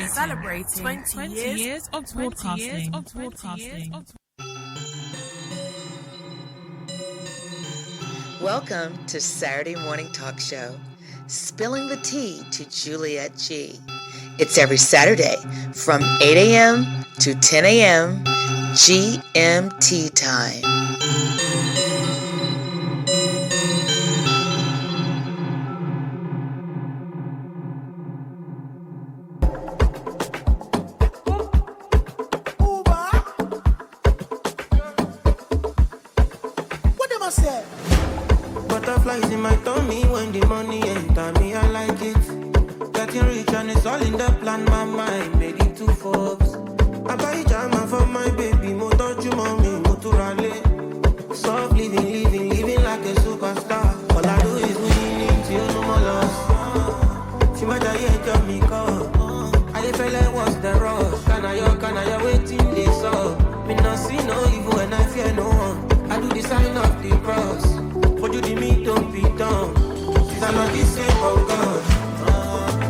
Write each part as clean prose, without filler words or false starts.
Celebrating 20 years of broadcasting. Welcome to Saturday Morning Talk Show, Spilling the Tea to Juliet G. It's every Saturday from 8 a.m. to 10 a.m. GMT time. Butterflies in my tummy when the money enter me, I like it. Getting rich and it's all in the plan, my mind made it to Forbes. I buy jama for my baby, mo touch you mommy, mo to rally. Soft living like a superstar. All I do is winning till no more loss. See my diet on me call. I feel like what's the rush? Can I waiting this up? Me not see no evil and I fear no one. I do the sign of the cross. For you the me don't be done. Since I'm not the same for God.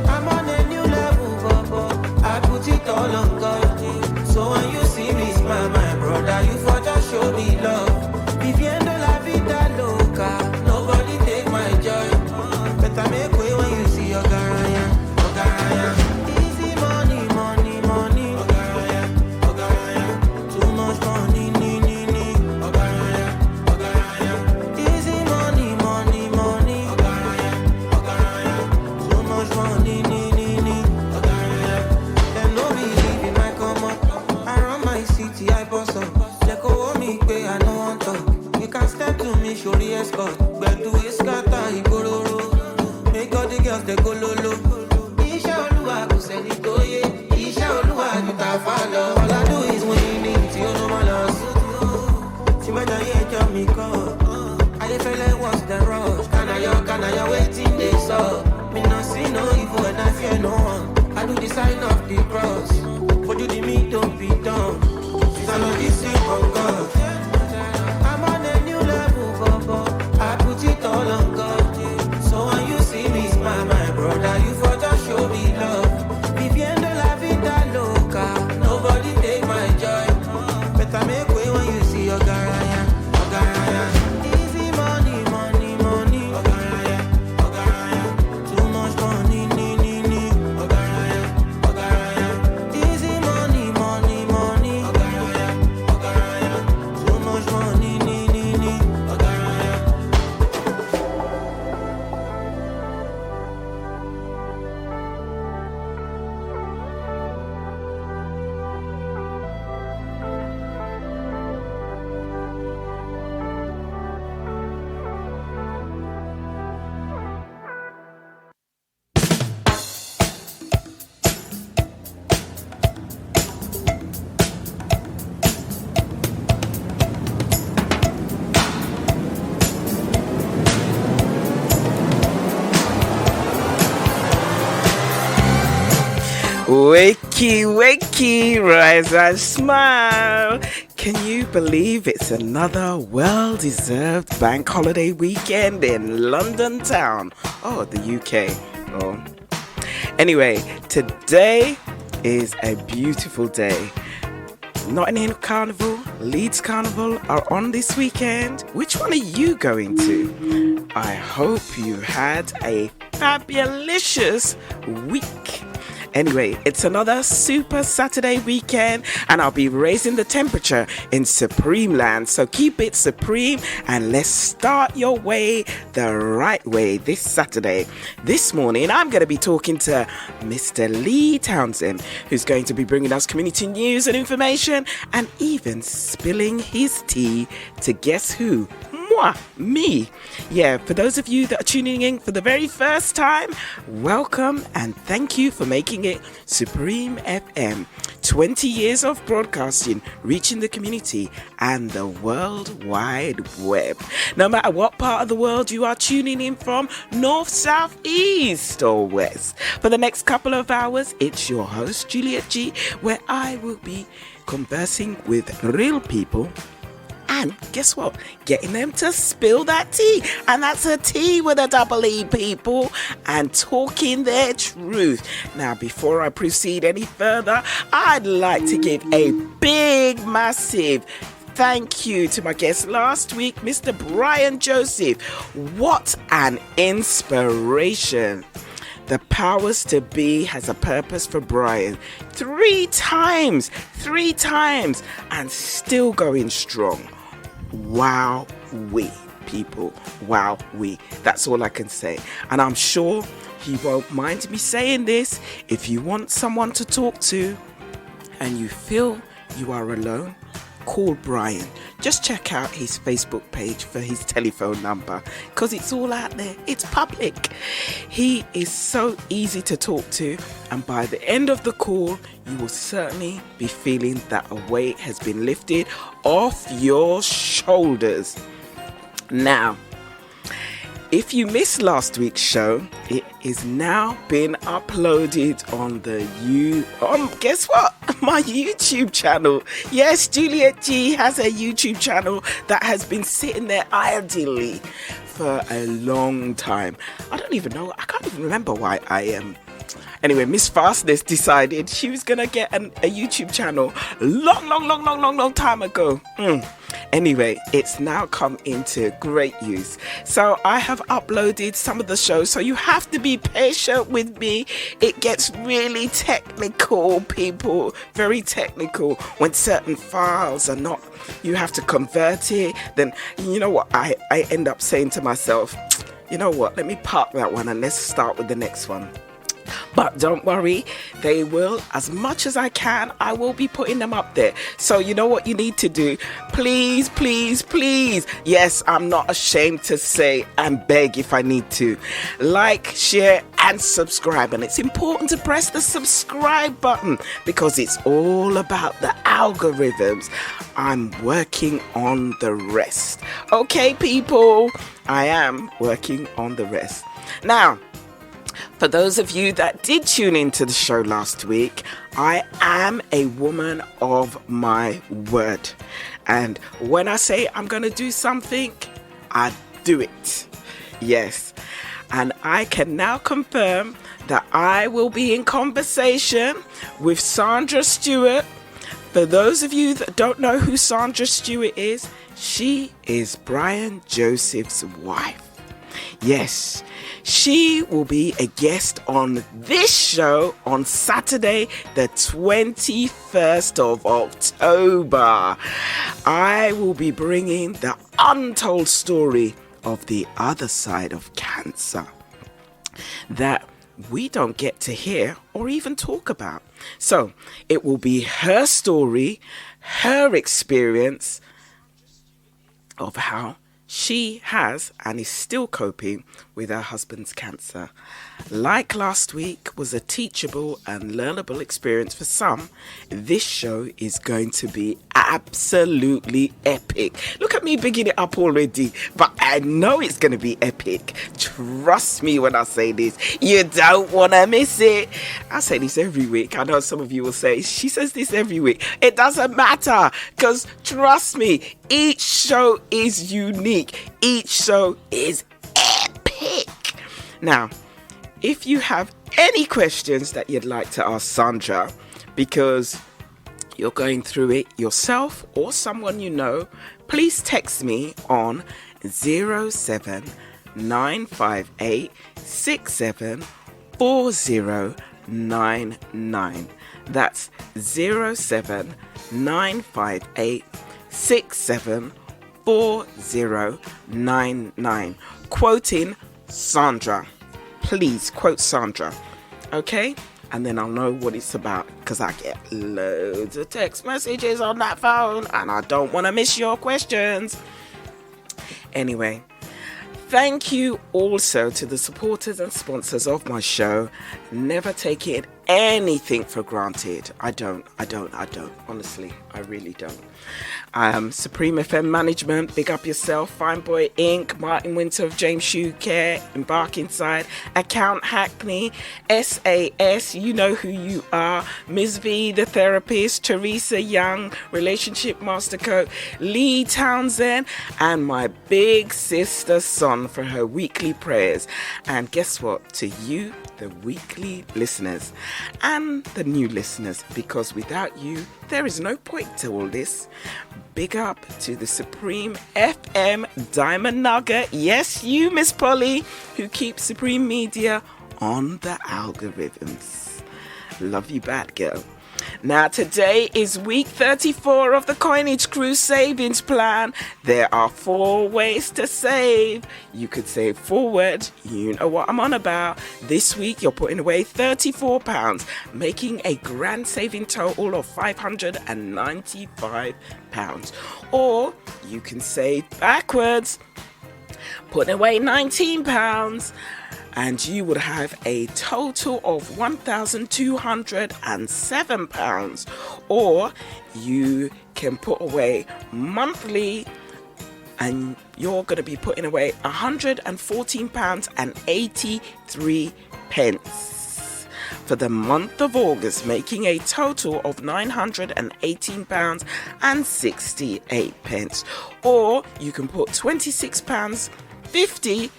I'm on a new level, Bobo. I put it all on God. So when you see me smile, my brother, you for just show me love. Viviendo la vida loca. Nobody take my joy. Better make way when you see your garaya. Easy money. Ogaraya. Too much money. Easy money. Ogaraya. Too much money. Them no believe in my come up. I run my city, I boss up. They go on me, pay, I no want talk. You can step to me, show the escort. But to his scatter, he go low. Make all the girls, they go low. Isha Oluwa, go send it to ye. Isha Oluwa, you ta follow. All I do is winning, till no more loss. See my diet, you me call. I feel like what's the rush? Can I waiting this up? Me not see no evil and I fear no one. I do the sign of the cross. For you the me don't be done. Since I'm not the same from God. I'm on a new level, Bobo. I put it all on God. So when you see me smile, my brother, you for just show me love. Viviendo la vida loca. Nobody take my joy. Better make way when you see your garaya. Easy money. Ogaraya. Too much money. Ogaraya. Easy money. Ogaraya. Too much money. Ogaraya. Wakey, rise and smile. Can you believe it's another well-deserved bank holiday weekend in London town? Oh, the UK. Oh. Anyway, today is a beautiful day. Nottingham Carnival, Leeds Carnival are on this weekend. Which one are you going to? I hope you had a fabulous week. Anyway, it's another super Saturday weekend and I'll be raising the temperature in Supreme Land. So keep it supreme and let's start your way the right way this Saturday. This morning, I'm going to be talking to Mr. Lee Townsend, who's going to be bringing us community news and information and even spilling his tea to guess who? Me. Yeah, for those of you that are tuning in for the very first time, welcome and thank you for making it Supreme FM. 20 years of broadcasting, reaching the community and the World Wide Web. No matter what part of the world you are tuning in from, north, south, east or west. For the next couple of hours, it's your host, Juliet G, where I will be conversing with real people and guess what? Getting them to spill that tea. And that's a tea with a double E, people. And talking their truth. Now, before I proceed any further, I'd like to give a big, massive thank you to my guest last week, Mr. Brian Joseph. What an inspiration. The powers to be has a purpose for Brian. 3 times, and still going strong. Wow, people. Wow, That's all I can say. And I'm sure he won't mind me saying this. If you want someone to talk to and you feel you are alone, call Brian. Just check out his Facebook page for his telephone number, because it's all out there. It's public. He is so easy to talk to, and by the end of the call, you will certainly be feeling that a weight has been lifted off your shoulders. Now, if you missed last week's show, it is now been uploaded on the guess what? My YouTube channel. Yes, Juliet G has a YouTube channel that has been sitting there idly for a long time. I don't even know. I can't even remember why I am. Anyway, Miss Fastness decided she was gonna get a YouTube channel long time ago. Anyway, it's now come into great use. So I have uploaded some of the shows, so you have to be patient with me. It gets really technical, people, very technical. When certain files are not, you have to convert it. Then, you know what, I end up saying to myself, you know what, let me park that one and let's start with the next one. But don't worry, they will, as much as I can, I will be putting them up there. So you know what you need to do? Please. Yes, I'm not ashamed to say and beg if I need to. Like, share and subscribe. And it's important to press the subscribe button because it's all about the algorithms. I'm working on the rest. Okay, people, I am working on the rest. Now, for those of you that did tune into the show last week, I am a woman of my word. And when I say I'm going to do something, I do it. Yes. And I can now confirm that I will be in conversation with Sandra Stewart. For those of you that don't know who Sandra Stewart is, she is Brian Joseph's wife. Yes, she will be a guest on this show on Saturday, the 21st of October. I will be bringing the untold story of the other side of cancer that we don't get to hear or even talk about. So it will be her story, her experience of how she has and is still coping with her husband's cancer. Like last week was a teachable and learnable experience for some, this show is going to be absolutely epic. Look at me bigging it up already, but I know it's going to be epic. Trust me when I say this. You don't want to miss it. I say this every week. I know some of you will say, she says this every week. It doesn't matter, because trust me, each show is unique. Each show is epic. Now, if you have any questions that you'd like to ask Sandra, because you're going through it yourself or someone you know, please text me on 07958674099. That's 07958674099. Quoting Sandra. Please quote Sandra. Okay? And then I'll know what it's about, because I get loads of text messages on that phone and I don't want to miss your questions. Anyway, thank you also to the supporters and sponsors of my show. Never taking anything for granted. I don't. Honestly, I really don't. Supreme FM Management, Big Up Yourself, Fine Boy Inc., Martin Winter of James Shoe Care, Embark Inside, Account Hackney, SAS, You Know Who You Are, Ms. V, The Therapist, Teresa Young, Relationship Master Coach, Lee Townsend, and my big sister Son for her weekly prayers. And guess what? To you, the weekly listeners and the new listeners, because without you, there is no point to all this. Big up to the Supreme FM Diamond Nugget. Yes, you, Miss Polly, who keeps Supreme Media on the algorithms. Love you, bad girl. Now, today is week 34 of the Coinage Crew Savings Plan. There are 4 ways to save. You could save forward. You know what I'm on about. This week, you're putting away £34, making a grand saving total of £595. Or you can save backwards, putting away £19, and you would have a total of £1,207. Or you can put away monthly, and you're going to be putting away £114.83 for the month of August, making a total of £918.68. Or you can put £26.50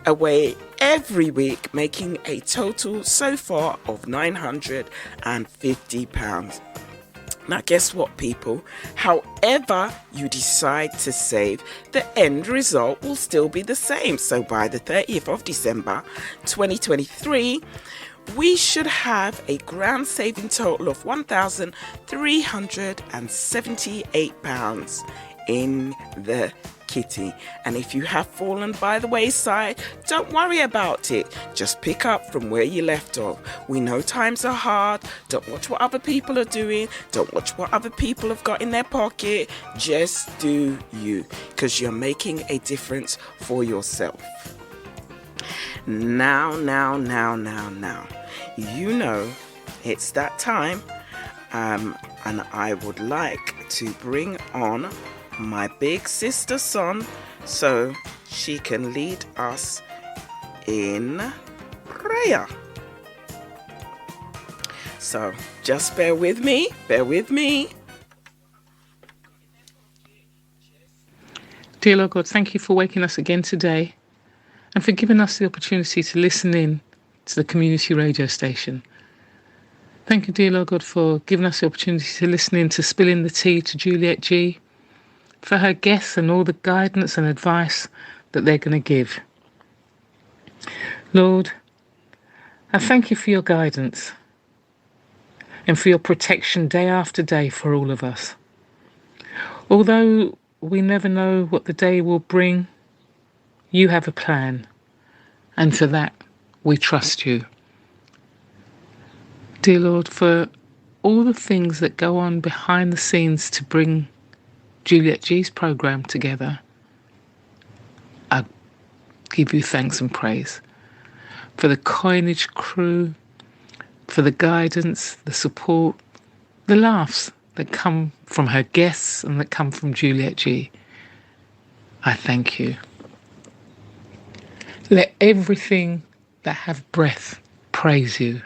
away every week, making a total so far of £950. Now, guess what, people? However you decide to save, the end result will still be the same. So by the 30th of December 2023, we should have a grand saving total of £1,378 in the kitty. And if you have fallen by the wayside, don't worry about it. Just pick up from where you left off. We know times are hard. Don't watch what other people are doing. Don't watch what other people have got in their pocket. Just do you, because you're making a difference for yourself. Now. You know, it's that time. And I would like to bring on my big sister Son so she can lead us in prayer. So just bear with me. Dear Lord God, thank you for waking us again today and for giving us the opportunity to listen in to the community radio station. Thank you, dear Lord God, for giving us the opportunity to listen in to Spilling the Tea to Juliet G, for her guests and all the guidance and advice that they're going to give. Lord, I thank you for your guidance and for your protection day after day for all of us. Although we never know what the day will bring, you have a plan, and for that we trust you. Dear Lord, for all the things that go on behind the scenes to bring Juliet G's program together, I give you thanks and praise. For the Coinage Crew, for the guidance, the support, the laughs that come from her guests and that come from Juliet G. I thank you. Let everything that have breath praise you.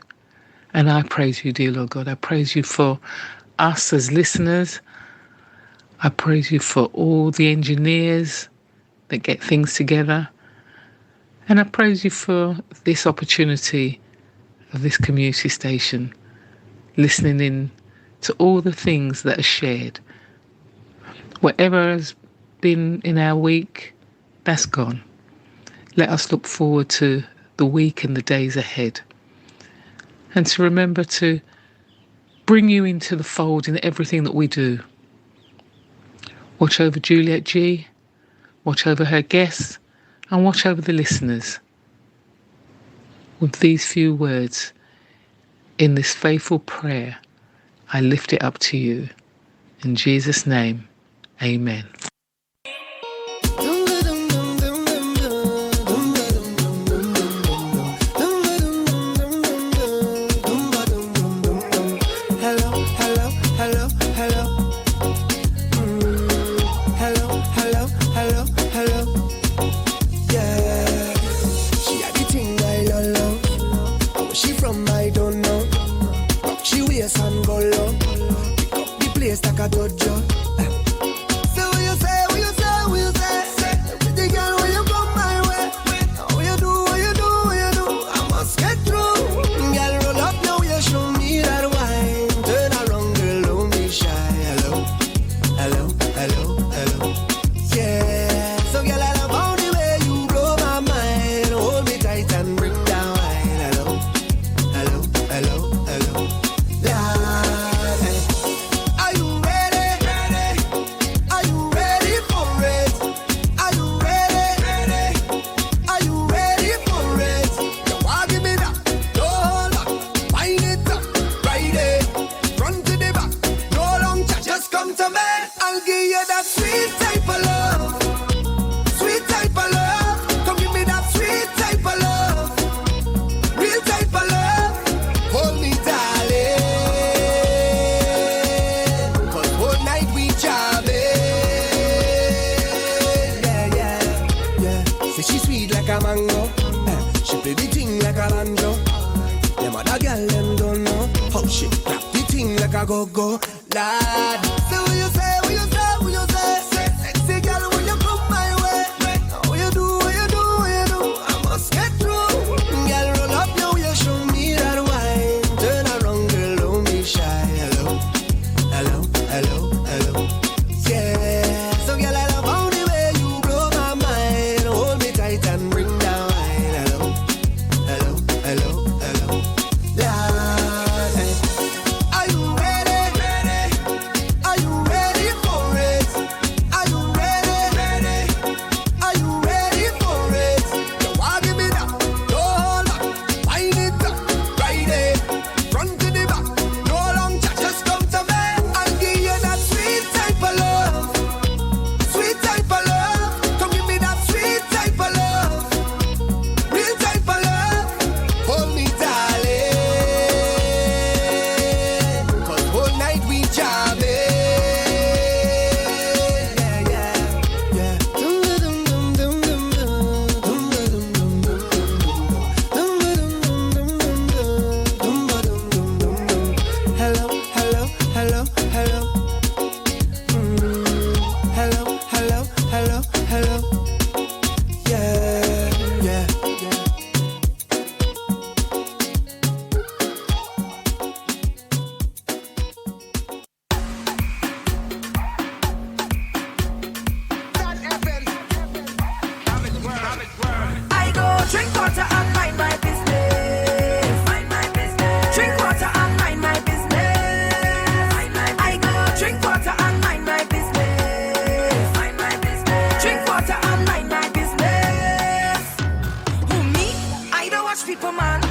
And I praise you, dear Lord God. I praise you for us as listeners. I praise you for all the engineers that get things together. And I praise you for this opportunity of this community station, listening in to all the things that are shared. Whatever has been in our week, that's gone. Let us look forward to the week and the days ahead. And to remember to bring you into the fold in everything that we do. Watch over Juliet G, watch over her guests, and watch over the listeners. With these few words, in this faithful prayer, I lift it up to you. In Jesus' name, amen. She play the thing like a banjo. Them other girl them don't know how she clap the thing like a go-go. Lad, say what you say, what you say, what you say. Say sexy girl when you come my way. What you do, what you do, what you do. I must get through. Girl roll up now, you show me that wine. Turn around, girl, don't be shy. Hello, hello, hello, hello. Yeah, so girl I love how the way you blow my mind. Hold me tight and bring down wine. Hello, hello, hello, hello. Lord, hey. Are you ready? Are you ready for it? Are you ready? Are you ready for it? You want give me that? No hold back. Wind it up, right there, front to the back. No long chat, just come to me. I'll give you that sweet type of love, sweet type of love. Come give me that sweet type of love, real type of love. Hold me, darling, 'cause whole night we jamming. Yeah, yeah, yeah. Dum dum dum dum dum dum dum dum dum dum dum dum dum. Hello, hello, hello, hello. Hello, hello, hello, hello. Yeah, yeah, yeah. I go drink water and mind my business. Mind my business. Drink water and mind my business. I go drink water and mind my business. Mind my business. Drink water and mind my business. Who me? I don't watch people, man.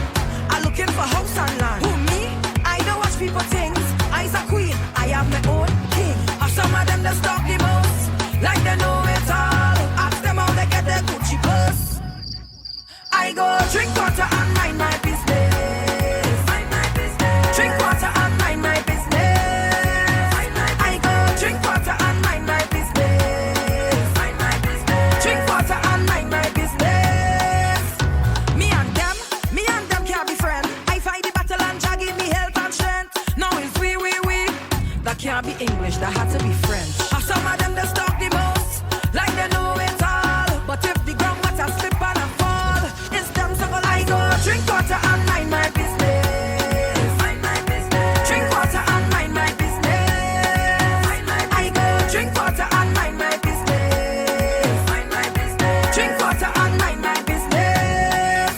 I'm looking for house and land. Who me? I don't watch people things. I's a queen. I have my own king. Or some of them that stalk the most, like they know it all. Ask them how they get their Gucci purse. I go drink water and mind my business. Mind my business. Drink water and mind my business. I go drink water and mind my business. Mind my business. Drink water and mind my business. Me and them can't be friends. I fight the battle and Jah give me help and strength. Now it's we. That can't be English, that had to be French. Or some of them that stalk the most, like they know it all. But if the ground water slip and I fall, it's them so I go drink water and mind my business. Mind my business. Drink water and mind my business. I go drink water and mind my business. Mind my business. Drink water and mind my business.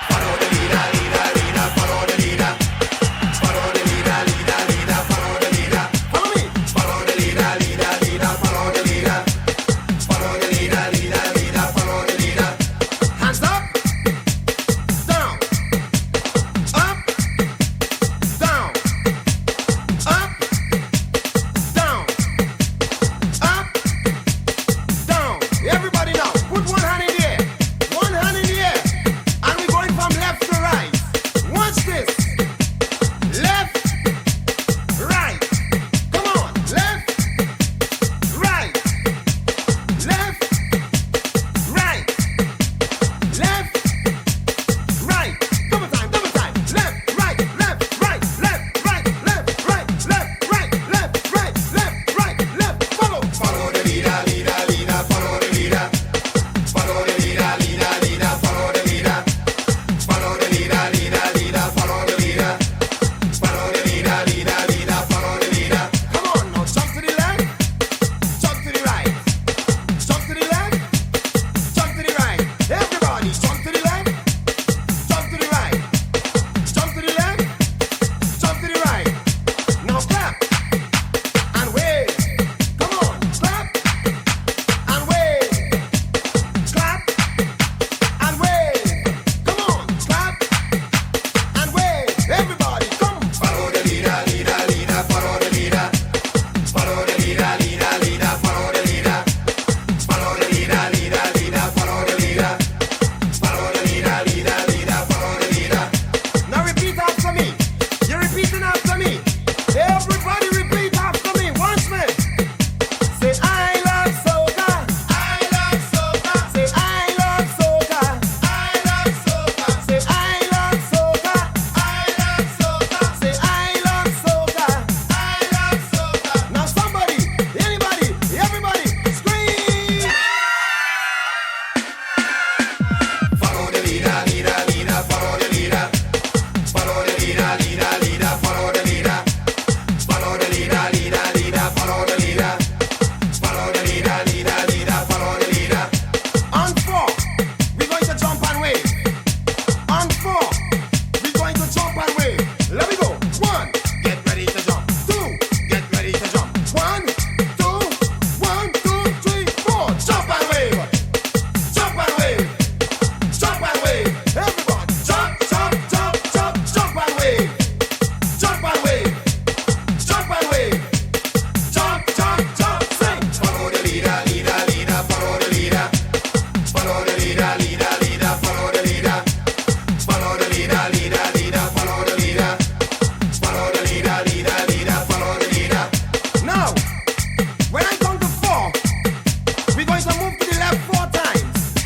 Follow the leader, leader, leader. Follow the leader.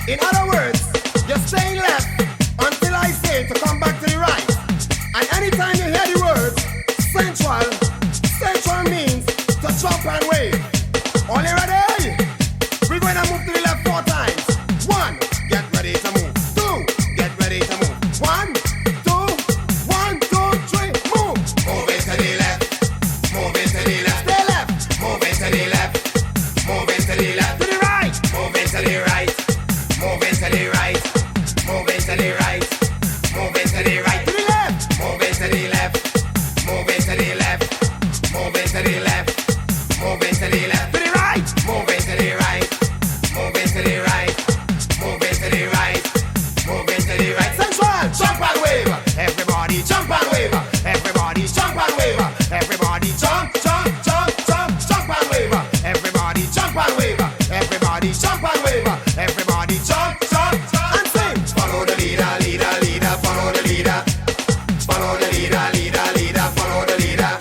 In other words, you're staying left until I say to come back to the right. And anytime you hear the words central, central means to jump and wave. All you ready? We're going to move to the left 4 times. 1, get ready to move. 2, get ready to move. 1, 2, 1, 2, 3, move. Move it to the left. Move it to the left. Stay left. Move it to the left. Move it to the left. To the right. Move it to the right. Move it to the right. Move it to the right. Move it to the right. To the left. Move it to the left. Move it to the left. Move it to the left. Move it to the left. To the right. Move it to the right. Move it to the right. Move it to the right. Move it to the right. Central. Jump and wave. Everybody jump and wave. Everybody jump and wave. Everybody jump, jump, jump, jump, jump and wave. Everybody jump and wave. Everybody jump and wave. Everybody jump, jump, jump and sing. Follow the leader, leader, leader. Follow the leader. Follow the leader, leader, leader. Follow the leader.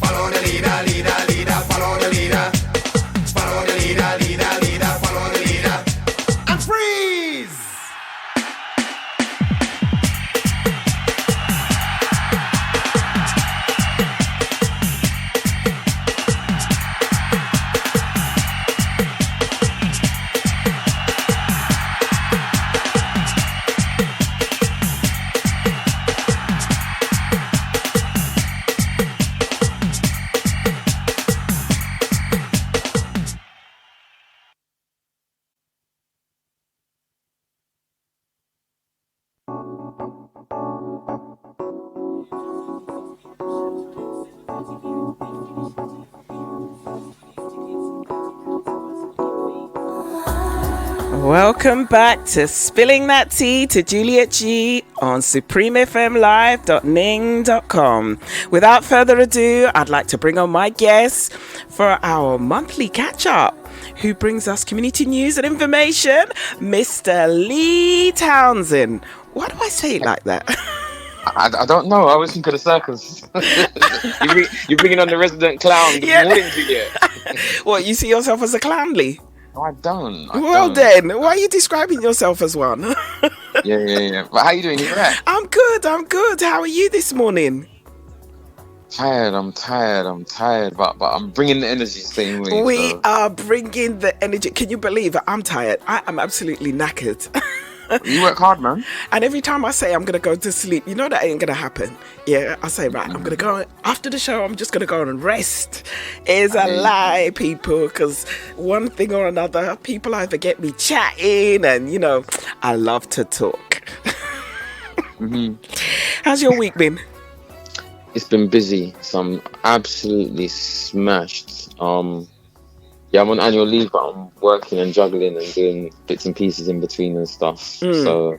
Follow the leader, leader, leader. Follow the leader. Follow the leader, leader, leader. Follow the leader. And freeze! Welcome back to Spilling That Tea to Juliet G on supremefmlive.ning.com. Without further ado, I'd like to bring on my guest for our monthly catch-up, who brings us community news and information, Mr. Lee Townsend. Why do I say it like that? I don't know. I was thinking of the circus. You're bringing on the resident clown. Good morning, Juliet. What, you see yourself as a clown, Lee? No, I don't. Then, why are you describing yourself as one? Yeah. But how you doing? You right? I'm good. How are you this morning? I'm tired, but I'm bringing the energy same way. We are bringing the energy. Can you believe it? I'm tired. I am absolutely knackered. You work hard, man. And every time I say I'm going to go to sleep, you know that ain't going to happen. Yeah, I say, right, I'm going to go, after the show, I'm just going to go and rest. It's a lie, people, because one thing or another, people either get me chatting and, you know, I love to talk. How's your week been? It's been busy, so I'm absolutely smashed. Yeah, I'm on annual leave, but I'm working and juggling and doing bits and pieces in between and stuff. So,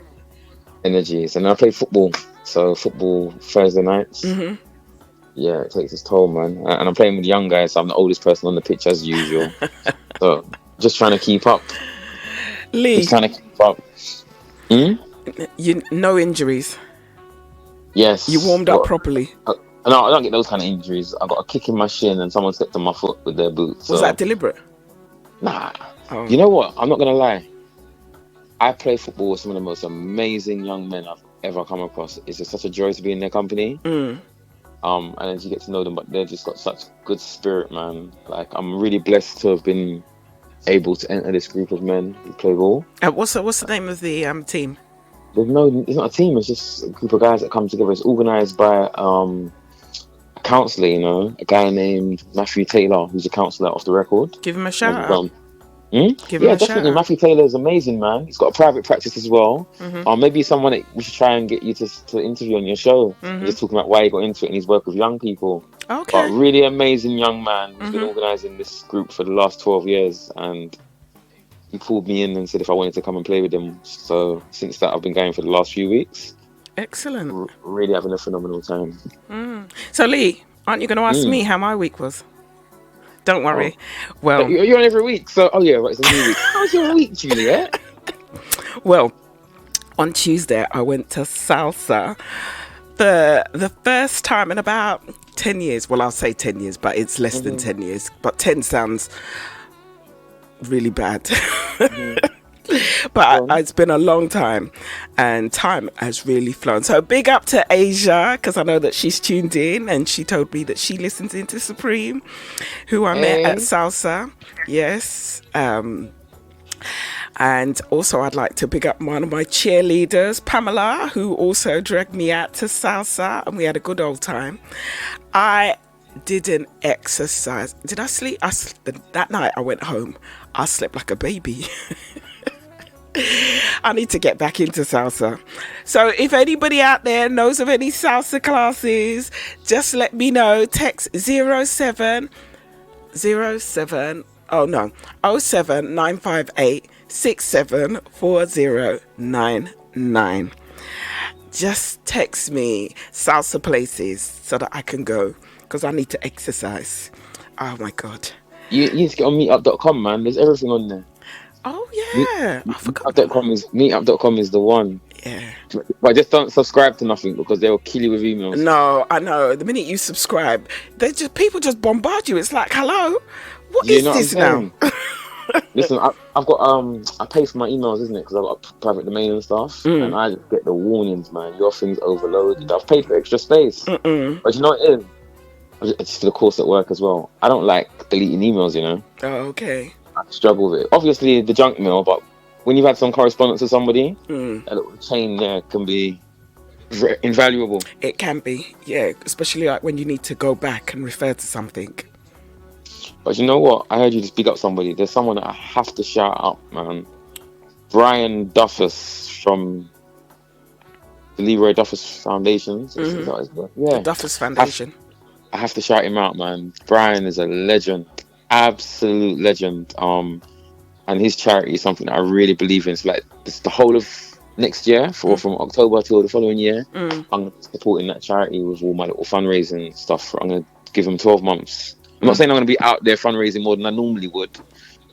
energies. And I play football. So, football Thursday nights. Yeah, it takes its toll, man. And I'm playing with young guys, so I'm the oldest person on the pitch as usual. So, just trying to keep up. Lee. Just trying to keep up. No injuries? Yes. You warmed up properly? No, I don't get those kind of injuries. I got a kick in my shin and someone stepped on my foot with their boot. So. Was that deliberate? Nah. Oh. You know what? I'm not going to lie. I play football with some of the most amazing young men I've ever come across. It's just such a joy to be in their company. And as you get to know them, but they've just got such good spirit, man. Like, I'm really blessed to have been able to enter this group of men who play ball. What's the name of the team? It's not a team. It's just a group of guys that come together. It's organised by a counsellor, you know, a guy named Matthew Taylor, who's a counsellor off the record. Give him a shout out. Definitely. Matthew Taylor is amazing, man. He's got a private practice as well. Maybe someone that we should try and get you to interview on your show. Just talking about why he got into it and his work with young people. Okay. But really amazing young man who's been organising this group for the last 12 years, and he pulled me in and said if I wanted to come and play with him. So since that, I've been going for the last few weeks. Excellent. Really having a phenomenal time. So Lee, aren't you going to ask me how my week was? Don't worry. Well, you're on every week, so it's a new week. How's your week, Juliet? Well, on Tuesday I went to salsa for the first time in about 10 years. Well, I'll say 10 years, but it's less than 10 years. But 10 sounds really bad. But it's been a long time, and time has really flown. So big up to Asia, because I know that she's tuned in, and she told me that she listens into Supreme, who I met at Salsa. Yes. And also I'd like to big up one of my cheerleaders, Pamela, who also dragged me out to Salsa, and we had a good old time. I didn't exercise. Did I sleep? That night I went home, I slept like a baby. I need to get back into salsa. So if anybody out there knows of any salsa classes, just let me know. Text 07958 674099. Just text me salsa places so that I can go, because I need to exercise. Oh my god. You need to get on meetup.com, man. There's everything on there. Oh yeah. I forgot. Meetup.com is the one. Yeah. But just don't subscribe to nothing, because they'll kill you with emails. No, I know. The minute you subscribe, people just bombard you. It's like, hello, what is this now? Listen, I've got I pay for my emails, isn't it? Because I've got a private domain and stuff, and I just get the warnings, man. Your thing's overloaded. I've paid for extra space, but you know what it is? It's for the course at work as well. I don't like deleting emails, you know. Oh, okay. I struggle with it. Obviously, the junk mail, but when you've had some correspondence with somebody, a little chain there can be invaluable. It can be, yeah, especially like when you need to go back and refer to something. But you know what? I heard you just big up somebody. There's someone that I have to shout out, man. Brian Duffus from the Leroy Duffus Foundation. The Duffus Foundation. I have to shout him out, man. Brian is a legend, absolute legend. And his charity is something that I really believe in. It's like it's the whole of next year, from October till the following year. I'm supporting that charity with all my little fundraising stuff. I'm gonna give them 12 months. I'm not saying I'm going to be out there fundraising more than I normally would,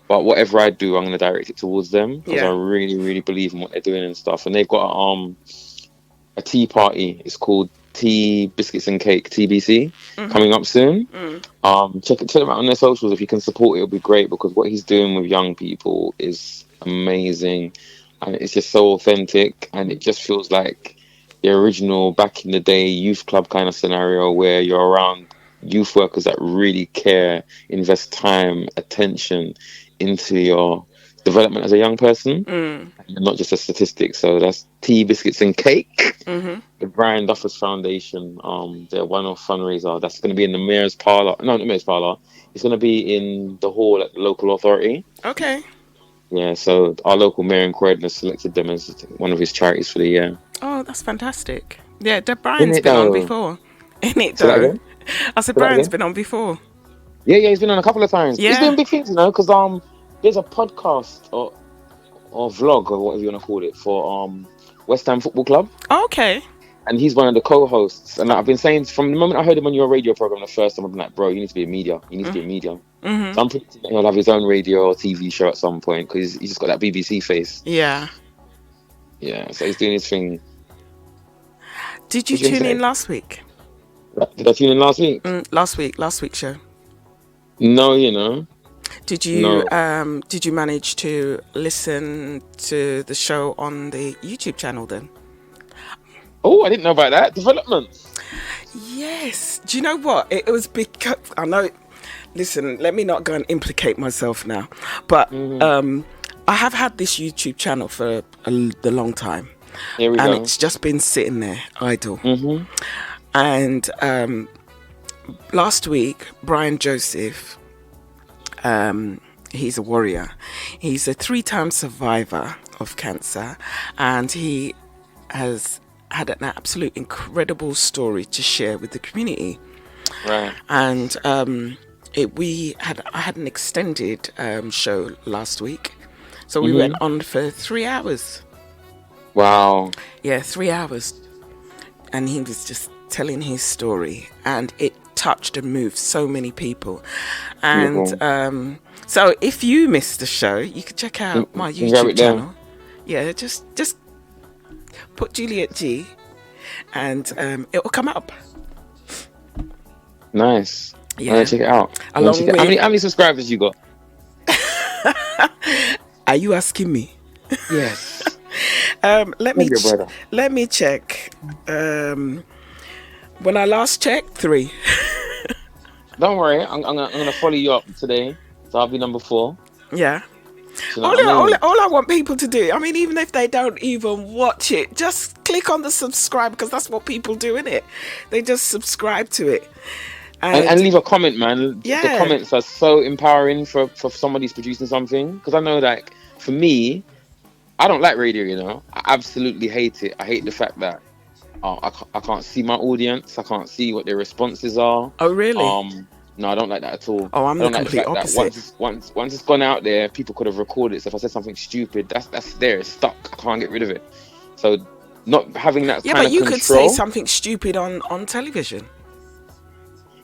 but whatever I do, I'm going to direct it towards them, because I really, really believe in what they're doing and stuff. And they've got a tea party. It's called Tea Biscuits and Cake, TBC, coming up soon. Check them out on their socials. If you can support it, it'll be great, because what he's doing with young people is amazing, and it's just so authentic, and it just feels like the original back in the day youth club kind of scenario, where you're around youth workers that really care, invest time, attention into your development as a young person. You're not just a statistic. So that's Tea, Biscuits and Cake, the Brian Duffus Foundation. They're one-off fundraiser that's going to be in the Mayor's Parlour. No, not the Mayor's Parlour. It's going to be in the hall at the local authority. Okay. Yeah, so our local mayor in Croydon has selected them as one of his charities for the year. Oh, that's fantastic. Yeah, Brian's been on before. In it though. I said Brian's been on before. Yeah, he's been on a couple of times. He's doing big things, you know, because there's a podcast or vlog or whatever you want to call it for West Ham Football Club. Oh, okay. And he's one of the co-hosts. And I've been saying from the moment I heard him on your radio program the first time, I'm like, bro, you need to be a media. You need to be a medium. So I'm predicting that he'll have his own radio or TV show at some point, because he's just got that BBC face. Yeah. Yeah, so he's doing his thing. Did you tune in last week? Did I tune in last week? Last week's show. No, you know. Did you manage to listen to the show on the YouTube channel then? Oh, I didn't know about that. Development. Yes. Do you know what? It was because I know. Listen, let me not go and implicate myself now, but I have had this YouTube channel for the long time, and it's just been sitting there idle. And last week, Brian Joseph, he's a warrior. He's a 3-time survivor of cancer, and he has had an absolute incredible story to share with the community. Right. And I had an extended show last week, so we went on for 3 hours. Wow. Yeah, 3 hours, and he was just telling his story, and it touched and moved so many people. And so if you missed the show, you can check out my YouTube channel. Yeah, just put Juliet G, and it will come up. Nice. Yeah, check it out. Along with... How many subscribers you got? Are you asking me? Yes. Let me Love your brother. let me check. When I last checked, 3. Don't worry, I'm gonna follow you up today. So I'll be number 4. Yeah. Do you know what I mean? All I want people to do, I mean, even if they don't even watch it, just click on the subscribe, because that's what people do, innit? They just subscribe to it. And leave a comment, man. Yeah. The comments are so empowering for somebody who's producing something. Because I know, like, for me, I don't like radio, you know. I absolutely hate it. I hate the fact that I can't see my audience. I can't see what their responses are. Oh, really? No, I don't like that at all. Oh, I'm I don't the like complete fact opposite. That once it's gone out there, people could have recorded it. So if I said something stupid, that's there. It's stuck. I can't get rid of it. So not having that kind of control. Yeah, but you could say something stupid on television.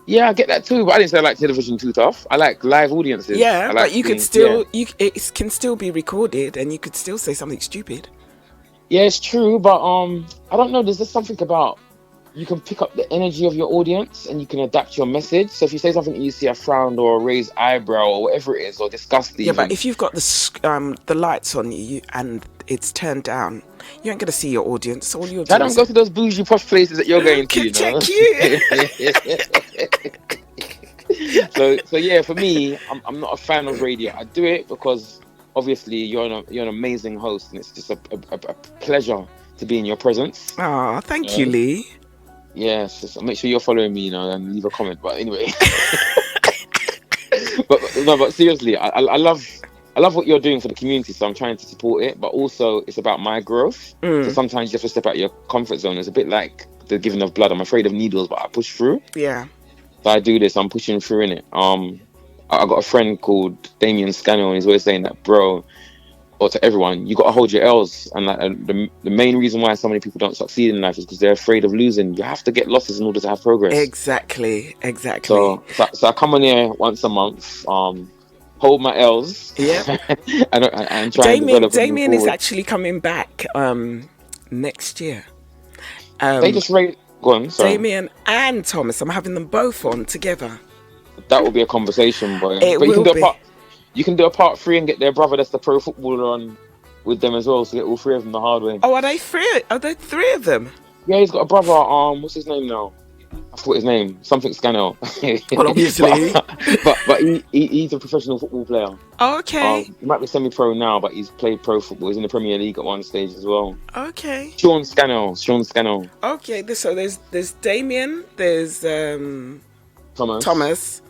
Yeah, I get that too, but I didn't say I like television too tough. I like live audiences. Yeah, but you could still, it can still be recorded, and you could still say something stupid. Yeah, it's true, but I don't know. There's just something about you can pick up the energy of your audience and you can adapt your message. So if you say something and you see a frown or a raised eyebrow or whatever it is, or disgust, Yeah, but if you've got the lights on you and it's turned down, you ain't gonna see your audience. All you'll do I don't go to those bougie posh places that you're going to, you know. So yeah, for me, I'm not a fan of radio. I do it because obviously you're an amazing host, and it's just a pleasure to be in your presence. Oh, thank you, Lee. Yes, just make sure you're following me, you know, and leave a comment. But anyway, but seriously, I love what you're doing for the community, so I'm trying to support it. But also, it's about my growth. So sometimes you have to step out of your comfort zone. It's a bit like the giving of blood. I'm afraid of needles, but I push through. Yeah. So I do this. I'm pushing through in it. I got a friend called Damien Scannell, and he's always saying that, bro, or to everyone, you got to hold your L's. And like, the main reason why so many people don't succeed in life is because they're afraid of losing. You have to get losses in order to have progress. Exactly. So I come on here once a month, hold my L's. Yeah. and try and develop. Damien is actually coming back next year. They just rate. Go on, sorry. Damien and Thomas. I'm having them both on together. That will be a conversation, boy. You can do a part 3 and get their brother that's the pro footballer on with them as well, so get all 3 of them the hard way. Oh, are they 3? Are there 3 of them? Yeah, he's got a brother. What's his name now? I forgot his name. Something Scannell. Well, obviously. but he's a professional football player. Oh, okay. He might be semi-pro now, but he's played pro football. He's in the Premier League at one stage as well. Okay. Sean Scannell. Okay, so there's Damien, there's Thomas.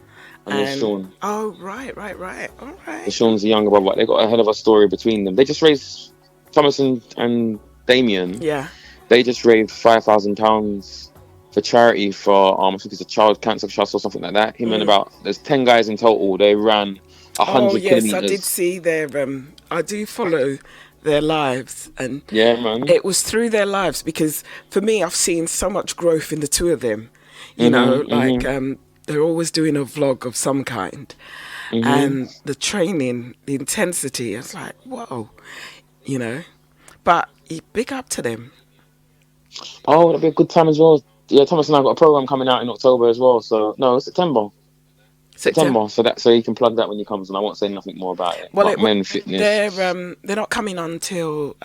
And there's Sean. Oh, right. All right. And Sean's the younger brother, but they got a hell of a story between them. They just raised Thomas and Damien. Yeah. They just raised £5,000 for charity for I think it's a child cancer trust or something like that. Him and there's 10 guys in total. They ran 100 kilometers. I did see their I do follow their lives, and yeah, man, it was through their lives, because for me, I've seen so much growth in the two of them. You know, like they're always doing a vlog of some kind, and the training, the intensity. It's like, whoa, you know. But big up to them. Oh, that'd be a good time as well. Yeah, Thomas and I got a program coming out in October as well. So no, it's September. So you can plug that when you comes, and I won't say nothing more about it. Well, Men Fitness. They're not coming on until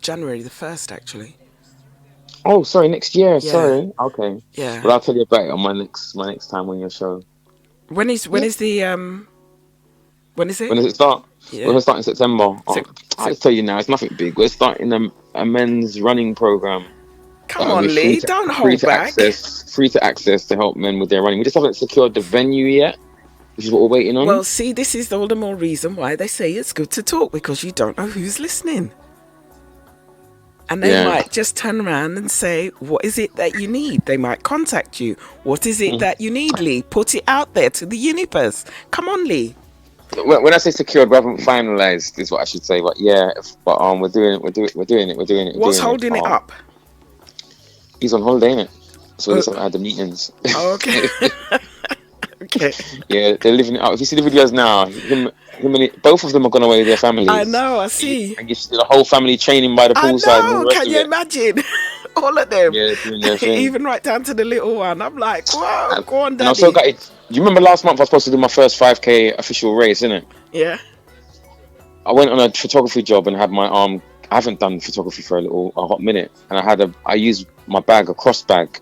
January the 1st, actually. Oh, sorry, next year. Yeah. Sorry. Okay. Yeah. Well, I'll tell you about it on my next time on your show. When is it? When does it start? Yeah. We're starting September. I'll tell you now, it's nothing big. We're starting a men's running program. Come on, Lee, don't hold back. Free to access to help men with their running. We just haven't secured the venue yet, which is what we're waiting on. Well, see, this is all the more reason why they say it's good to talk, because you don't know who's listening. And they might just turn around and say, what is it that you need? They might contact you. What is it that you need, Lee? Put it out there to the universe. Come on, Lee. When I say secured, we haven't finalised, is what I should say. But yeah, we're doing it. What's holding it up? He's on holiday, innit? So we just haven't had the meetings. Oh, okay. Okay. Yeah, they're living it up. If you see the videos now, both of them are gone away with their families. I know, I see. And you see the whole family training by the poolside. I know, can you imagine? All of them. Yeah, doing their thing. Even right down to the little one. I'm like, wow, go on, Daddy. And I'm so gutted. Do you remember last month I was supposed to do my first 5K official race, innit? Yeah. I went on a photography job and had my arm. I haven't done photography for a hot minute, and I used my bag, a cross bag,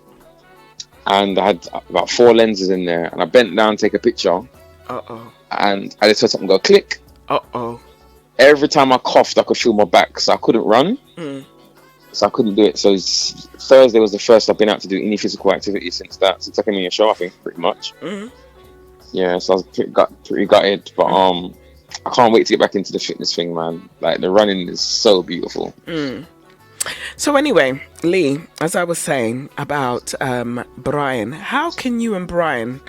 and I had about 4 lenses in there, and I bent down to take a picture, and I just heard something go click. Every time I coughed, I could feel my back, so I couldn't run. So I couldn't do it. So Thursday was the first I've been out to do any physical activity since I came in your show, I think, pretty much. Yeah, so I was pretty gutted, but I can't wait to get back into the fitness thing, man. Like, the running is so beautiful. So anyway, Lee, as I was saying about Brian, how can you and Brian,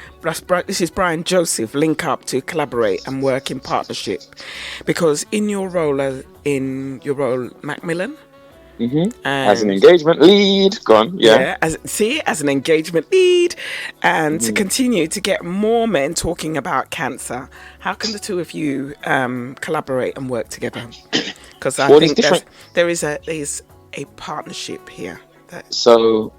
this is Brian Joseph, link up to collaborate and work in partnership? Because in your role, Macmillan, as an engagement lead, as an engagement lead, and to continue to get more men talking about cancer, how can the two of you collaborate and work together? Because I think there is a partnership here. So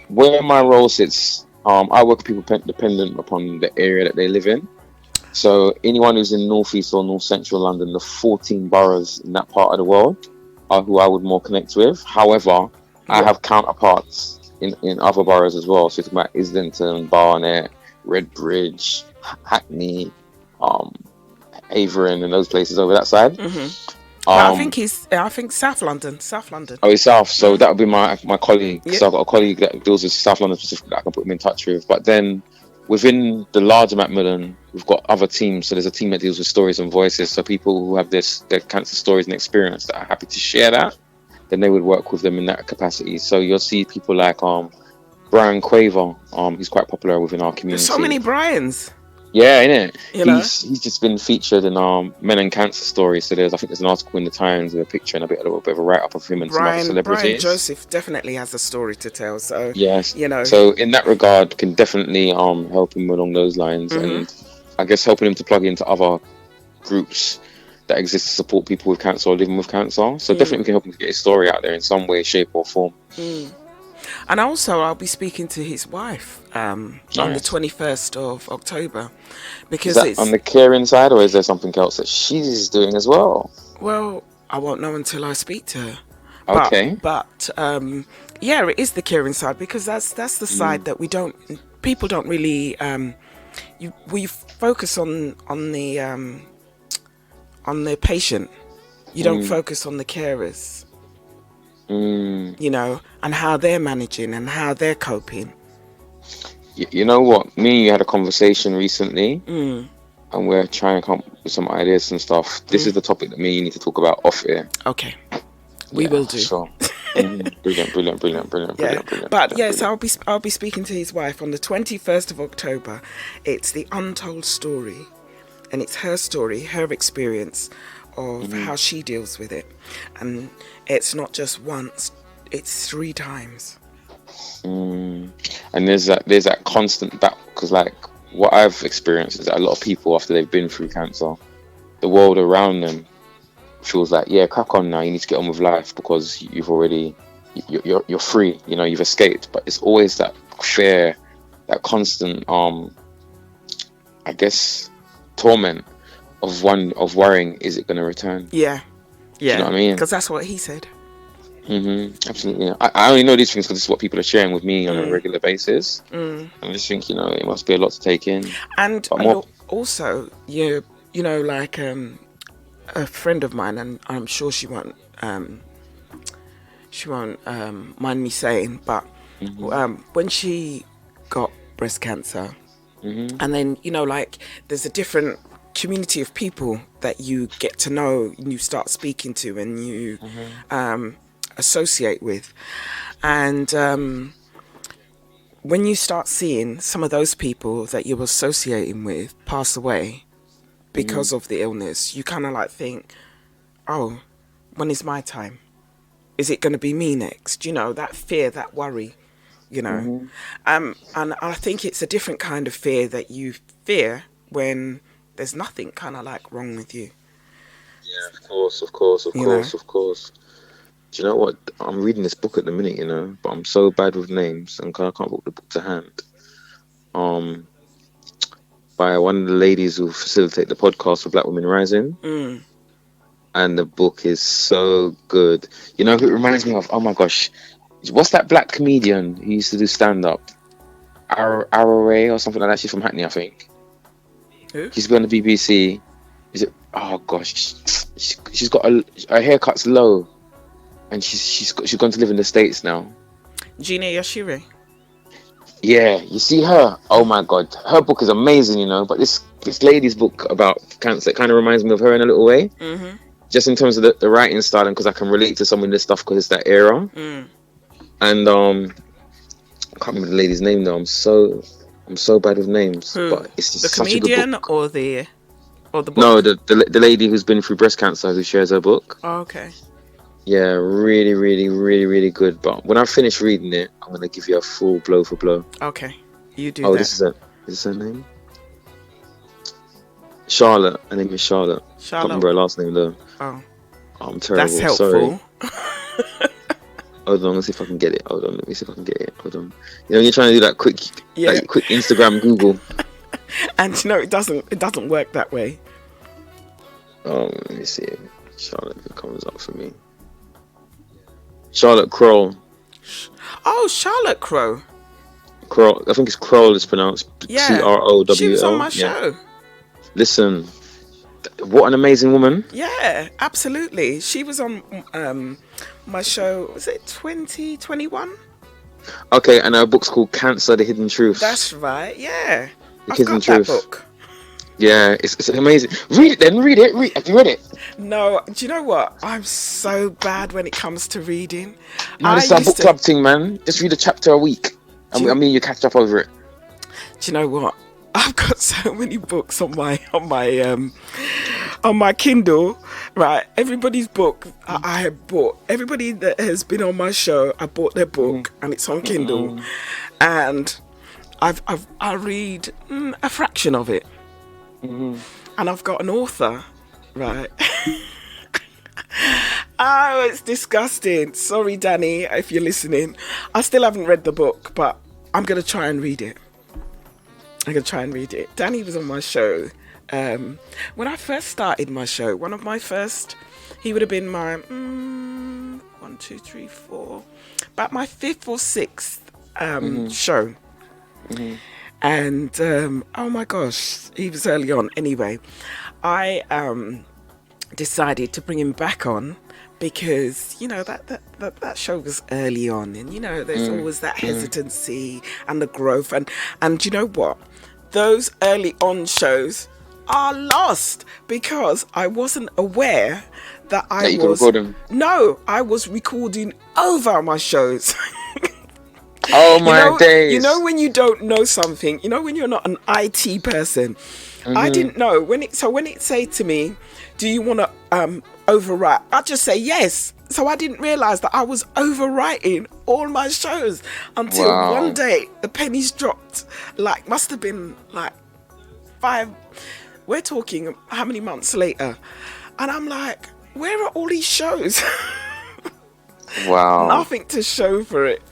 where my role sits, I work with people dependent upon the area that they live in. So anyone who's in northeast or north central London, the 14 boroughs in that part of the world are who I would more connect with. However, I have counterparts in other boroughs as well. So it's about Islington, Barnet, Redbridge, Hackney, Havering, and those places over that side. I think South London. Oh, he's South. So that would be my colleague. So I've got a colleague that deals with South London specifically that I can put him in touch with. But then within the larger Macmillan, we've got other teams. So there's a team that deals with stories and voices. So people who have their cancer stories and experience that are happy to share that, then they would work with them in that capacity. So you'll see people like Brian Quaver. He's quite popular within our community. There's so many Brians. Yeah, innit? He's just been featured in Men and Cancer Stories. So I think there's an article in the Times with a picture and a little bit of a write-up of him and some other celebrities. Brian Joseph definitely has a story to tell. So yes, So in that regard, can definitely help him along those lines, and I guess helping him to plug into other groups that exist to support people with cancer or living with cancer. So definitely we can help him to get his story out there in some way, shape, or form. And also, I'll be speaking to his wife on the 21st of October. Because is that on the caring side, or is there something else that she's doing as well? Well, I won't know until I speak to her. Okay. But it is the caring side, because that's the side that people don't really, we focus on the patient. You don't focus on the carers. And how they're managing and how they're coping. You know what? Me and you had a conversation recently, and we're trying to come up with some ideas and stuff. This is the topic that me and you need to talk about off air. Okay, we will do. Sure. Brilliant. But yes, I'll be speaking to his wife on the 21st of October. It's the untold story, and it's her story, her experience of how she deals with it, and it's not just once, it's 3 times. And there's that constant battle, because like what I've experienced is that a lot of people, after they've been through cancer, the world around them feels like, yeah, crack on now, you need to get on with life because you've already you're free, you've escaped. But it's always that fear, that constant I guess torment of worrying, is it going to return? Yeah. Do you know what I mean? Because that's what he said. Absolutely. I only know these things because this is what people are sharing with me on a regular basis. I just think it must be a lot to take in. And also, like a friend of mine, and I'm sure she won't mind me saying, but when she got breast cancer, and then like there's a different community of people that you get to know and you start speaking to and you associate with, and when you start seeing some of those people that you're associating with pass away because of the illness, you kind of like think, oh, when is my time? Is it going to be me next? That fear, that worry, and I think it's a different kind of fear that you fear when there's nothing kind of like wrong with you. Yeah, of course. Do you know what? I'm reading this book at the minute, but I'm so bad with names and I can't put the book to hand. By one of the ladies who facilitate the podcast for Black Women Rising. and the book is so good. You know who it reminds me of? Oh my gosh, what's that black comedian who used to do stand up? Arrow or something like that. She's from Hackney, I think. Who? She's been on the BBC. Is it? Oh gosh, she's got her haircut's low, and she's gone to live in the States now. Gina Yashire. Yeah, you see her. Oh my god, her book is amazing, you know. But this lady's book about cancer, it kind of reminds me of her in a little way. Mm-hmm. Just in terms of the writing style, and because I can relate to some of this stuff because it's that era. Mm. And I can't remember the lady's name though. I'm so bad with names. Who? But it's just The such a good comedian book. or the book? No, the lady who's been through breast cancer who shares her book. Oh, okay. Yeah, really, really, really, really good. But when I finish reading it, I'm gonna give you a full blow for blow. Okay, you do. Oh, that. this is it. Is this her name? Charlotte. Her name is Charlotte. Can't Charlotte. remember her last name though. Oh, I'm terrible. that's helpful. Sorry. Hold on, let's see if I can get it. Hold on, let me see if I can get it. Hold on. You know, you're trying to do that quick Instagram Google. And you know, it doesn't work that way. Let me see. Charlotte, if it comes up for me. Charlotte Kroll. Oh, Charlotte Crow. Kroll. I think it's Kroll is pronounced. Yeah. Crowll. She was on my show. Listen, what an amazing woman. Yeah, absolutely. She was on my show. Was it 2021? Okay, and her book's called Cancer: The Hidden Truth. That's right. Yeah, The I've Hidden got that Truth. book. Yeah, it's amazing. Read it then. Read it. Have you read it? No, do you know what? I'm so bad when it comes to reading. No, this is our book club thing, man. Just read a chapter a week. And I mean, you catch up over it. Do you know what? I've got so many books on my Kindle, right? Everybody's book I have bought. Everybody that has been on my show, I bought their book, and it's on Kindle, and I read a fraction of it, and I've got an author, right? Oh, it's disgusting. Sorry, Danny, if you're listening. I still haven't read the book, but I'm gonna try and read it. Danny was on my show. When I first started my show, he would have been my 1, 2, 3, 4, about my 5th or 6th show. And oh my gosh, he was early on. Anyway, I decided to bring him back on because, you know, that show was early on, and you know, there's always that hesitancy and the growth, and you know what? Those early on shows are lost because I wasn't aware that I was recording over my shows. Oh my days. You know when you don't know something, you know when you're not an IT person. I didn't know when it say to me, do you want to overwrite? I just say yes. So I didn't realize that I was overwriting all my shows until one day the pennies dropped. Like, must have been like 5. We're talking how many months later, and I'm like, where are all these shows? Wow. Nothing to show for it.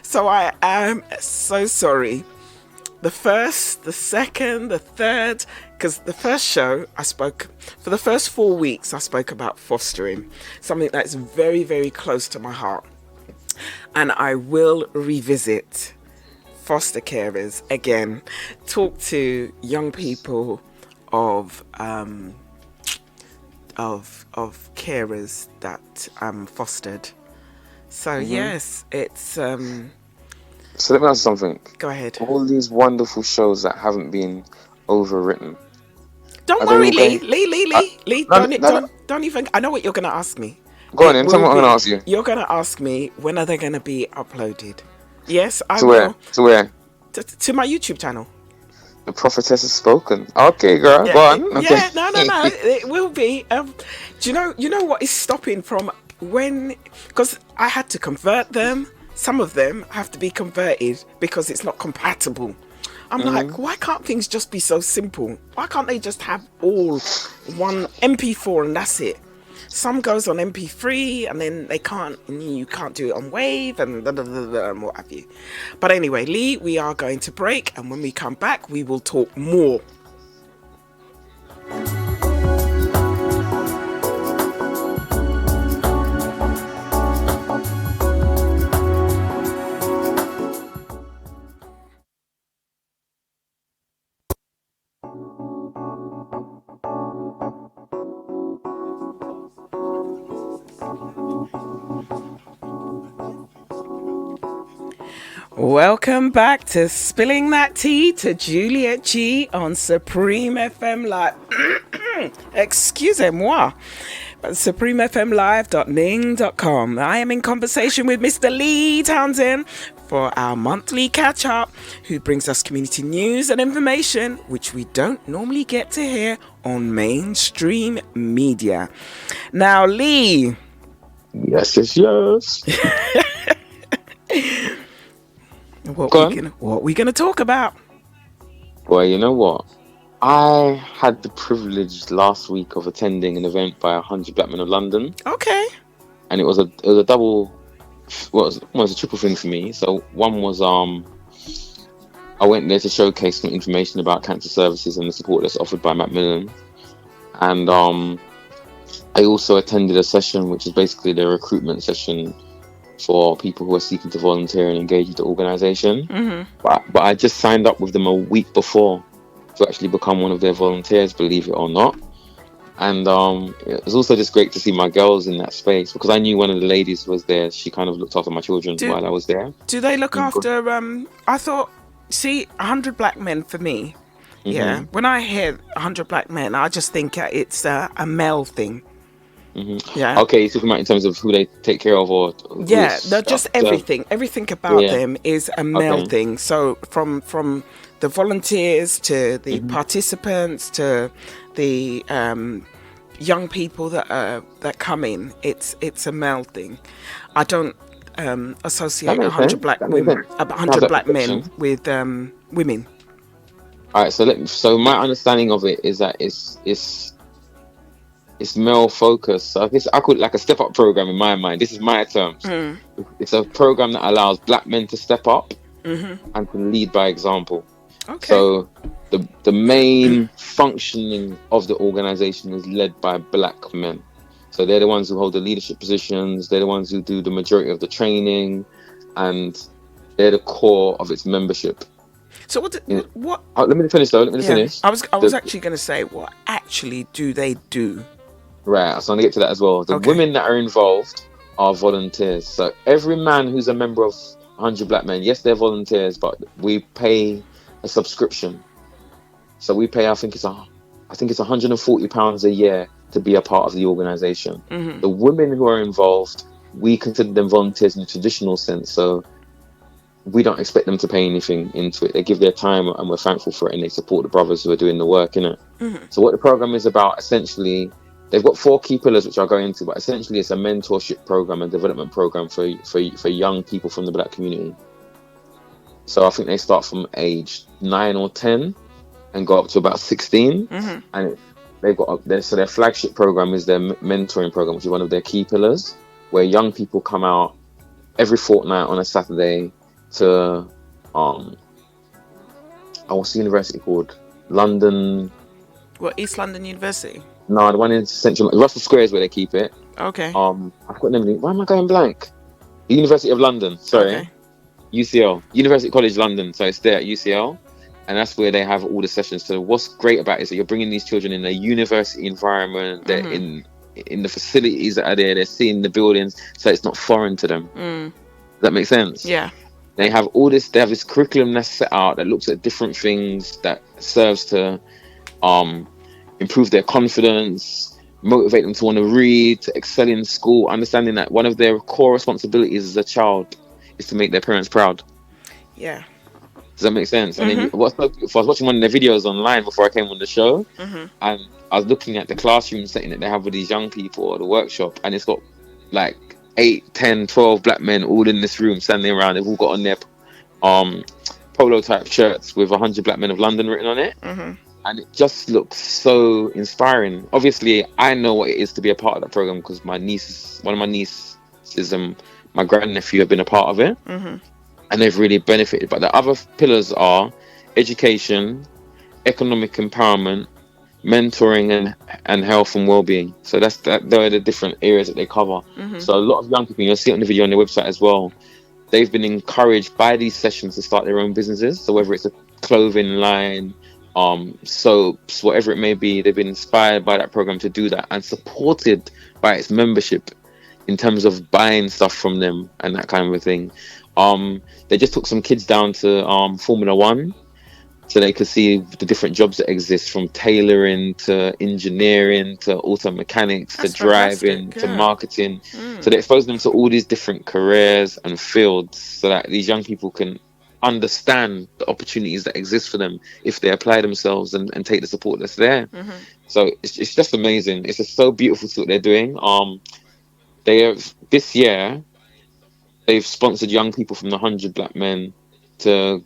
So I am so sorry. The first, the second, the third, because the first show I spoke, for the first 4 weeks, I spoke about fostering, something that's very, very close to my heart. And I will revisit foster carers again, talk to young people of carers that fostered. So yes, it's So let me ask you something. Go ahead. All these wonderful shows that haven't been overwritten. Don't worry, Lee. Don't even. I know what you're going to ask me. Go on then, tell me what I'm going to ask you. You're going to ask me when are they going to be uploaded. Yes, I to will. Where? To where? To my YouTube channel. The prophetess has spoken. Okay, girl, go on. Okay. Yeah, no. It will be. Do you know what is stopping from when? Because I had to convert them. Some of them have to be converted because it's not compatible. I'm like, why can't things just be so simple? Why can't they just have all one MP4 and that's it? Some goes on MP3 and then you can't do it on Wave and and what have you. But anyway, Lee, we are going to break, and when we come back, we will talk more. Welcome back to Spilling That Tea to Juliet G on Supreme FM Live. Excusez-moi. SupremeFMLive.ning.com. I am in conversation with Mr. Lee Townsend for our monthly catch-up, who brings us community news and information which we don't normally get to hear on mainstream media. Now, Lee. Yes. What we gonna talk about? Well, you know what? I had the privilege last week of attending an event by 100 Black Men of London. Okay. And it was a double, well, it was a triple thing for me. So one was I went there to showcase some information about cancer services and the support that's offered by Macmillan. And I also attended a session which is basically the recruitment session for people who are seeking to volunteer and engage with the organisation. Mm-hmm. But I just signed up with them a week before to actually become one of their volunteers, believe it or not. And it was also just great to see my girls in that space, because I knew one of the ladies was there. She kind of looked after my children while I was there. Do they look after, I thought, see, 100 Black Men for me, yeah, when I hear 100 Black Men, I just think it's a male thing. Mm-hmm. Yeah. Okay, you're talking about in terms of who they take care of, or yeah, just everything about them is a male thing. So from the volunteers to the participants to the young people that come in, it's a male thing. I don't associate 100 black women, 100 black men with women. All right, so my understanding of it is that it's male focused. So I guess I call it like a step up program in my mind. This is my terms. It's a program that allows black men to step up and to lead by example. Okay. So the main functioning of the organization is led by black men. So they're the ones who hold the leadership positions. They're the ones who do the majority of the training, and they're the core of its membership. So what? Let me finish though. Let me finish. I was actually going to say, what actually do they do? Right, so I'm going to get to that as well. The women that are involved are volunteers. So every man who's a member of 100 Black Men, yes, they're volunteers, but we pay a subscription. So we pay, I think it's £140 a year to be a part of the organisation. The women who are involved, we consider them volunteers in the traditional sense. So we don't expect them to pay anything into it. They give their time, and we're thankful for it, and they support the brothers who are doing the work, innit? So what the program is about, essentially, they've got 4 key pillars which I'll go into, but essentially it's a mentorship program and development program for young people from the black community. So I think they start from age 9 or 10 and go up to about 16. And they've got their flagship program is their mentoring program, which is one of their key pillars, where young people come out every fortnight on a Saturday to what's the university called? London. What, East London University? No, the one in Central Russell Square is where they keep it. Okay. I've got them. Why am I going blank? The University of London. Sorry. Okay. UCL, University College London. So it's there at UCL, and that's where they have all the sessions. So what's great about it is that you're bringing these children in a university environment. They're in the facilities that are there. They're seeing the buildings, so it's not foreign to them. Does that make sense? Yeah. They have all this. They have this curriculum that's set out that looks at different things that serves to improve their confidence, motivate them to want to read, to excel in school, understanding that one of their core responsibilities as a child is to make their parents proud. Yeah. Does that make sense? And then what's so beautiful, I was watching one of their videos online before I came on the show, and I was looking at the classroom setting that they have with these young people, or the workshop, and it's got like 8, 10, 12 black men all in this room standing around. They've all got on their polo type shirts with 100 Black Men of London written on it. And it just looks so inspiring. Obviously, I know what it is to be a part of that program because one of my nieces and my grandnephew have been a part of it, and they've really benefited. But the other pillars are education, economic empowerment, mentoring, and health and well-being. So they're the different areas that they cover. So a lot of young people, you'll see it on the video on their website as well, they've been encouraged by these sessions to start their own businesses. So whether it's a clothing line, soaps, whatever it may be, they've been inspired by that program to do that and supported by its membership in terms of buying stuff from them and that kind of a thing. They just took some kids down to Formula One, so they could see the different jobs that exist, from tailoring to engineering to auto mechanics to That's driving fantastic, to yeah. marketing. So they expose them to all these different careers and fields, so that these young people can understand the opportunities that exist for them if they apply themselves and take the support that's there. So it's just amazing. It's just so beautiful to what they're doing. They have this year, they've sponsored young people from the 100 Black Men to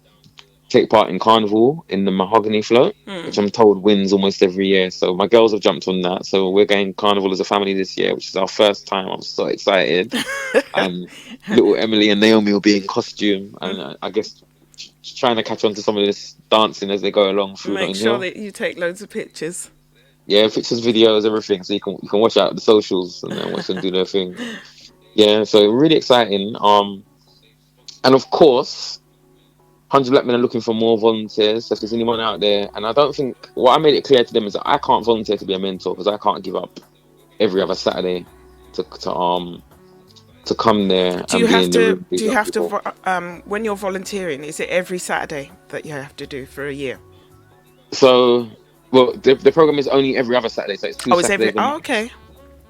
take part in Carnival in the Mahogany Float, which I'm told wins almost every year. So my girls have jumped on that. So we're going Carnival as a family this year, which is our first time. I'm so excited. And little Emily and Naomi will be in costume, and I guess trying to catch on to some of this dancing as they go along through Make Notting sure Hill. that you take loads of pictures. Yeah, pictures, videos, everything, so you can watch out the socials and then watch them do their thing. Yeah, so really exciting. And of course, 100 Black Men are looking for more volunteers. So if there's anyone out there, and I don't think, what I made it clear to them is that I can't volunteer to be a mentor, because I can't give up every other Saturday to come there Do and you be have in the to? room. Do you have to? When you're volunteering, is it every Saturday that you have to do for a year? So, well, the program is only every other Saturday, so it's two It's Saturdays every. a Oh, month. okay.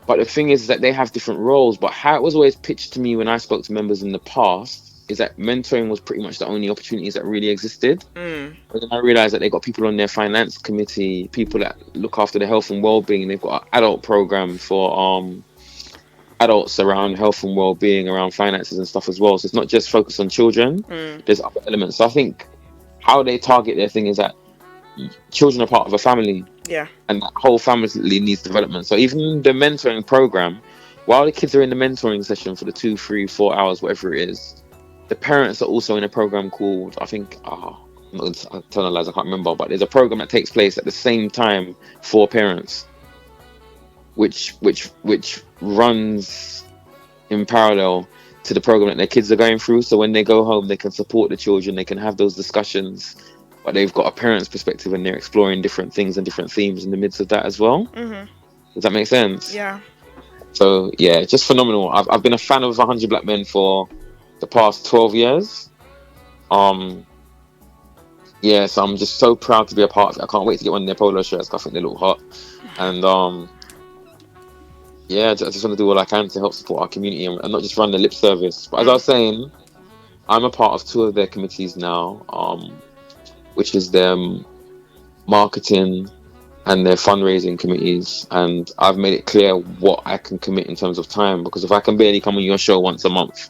But the thing is that they have different roles. But how it was always pitched to me when I spoke to members in the past is that mentoring was pretty much the only opportunities that really existed. But then I realized that they got people on their finance committee, people that look after the health and well-being. They've got an adult program for adults around health and well-being, around finances and stuff as well. So it's not just focused on children. There's other elements. So I think how they target their thing is that children are part of a family. Yeah. And that whole family needs development. So even the mentoring program, while the kids are in the mentoring session for the 2, 3, 4 hours, whatever it is, the parents are also in a program called, I think, I'm telling lies, I can't remember, but there's a program that takes place at the same time for parents, which runs in parallel to the program that their kids are going through. So when they go home, they can support the children, they can have those discussions, but they've got a parent's perspective and they're exploring different things and different themes in the midst of that as well. Does that make sense? Yeah. So yeah, just phenomenal. I've been a fan of 100 Black Men for the past 12 years. Yeah, so I'm just so proud to be a part of it. I can't wait to get one of their polo shirts, 'cause I think they look hot. And yeah, I just want to do all I can to help support our community and not just run the lip service. But as I was saying, I'm a part of 2 of their committees now, which is their marketing and their fundraising committees. And I've made it clear what I can commit in terms of time, because if I can barely come on your show once a month,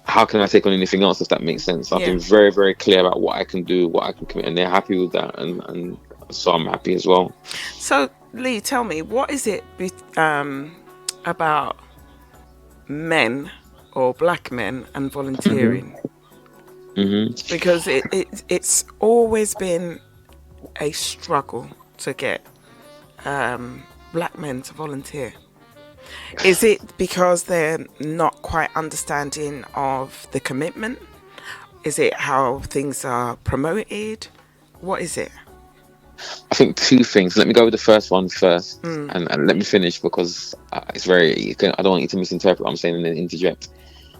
how can I take on anything else, if that makes sense? I've been very, very clear about what I can do, what I can commit, and they're happy with that, and so I'm happy as well. So Lee, tell me, what is it about men or black men and volunteering? Because it's always been a struggle to get black men to volunteer. Is it because they're not quite understanding of the commitment? Is it how things are promoted? What is it? I think 2 things. Let me go with the first one first, and let me finish, because it's I don't want you to misinterpret what I'm saying and then interject.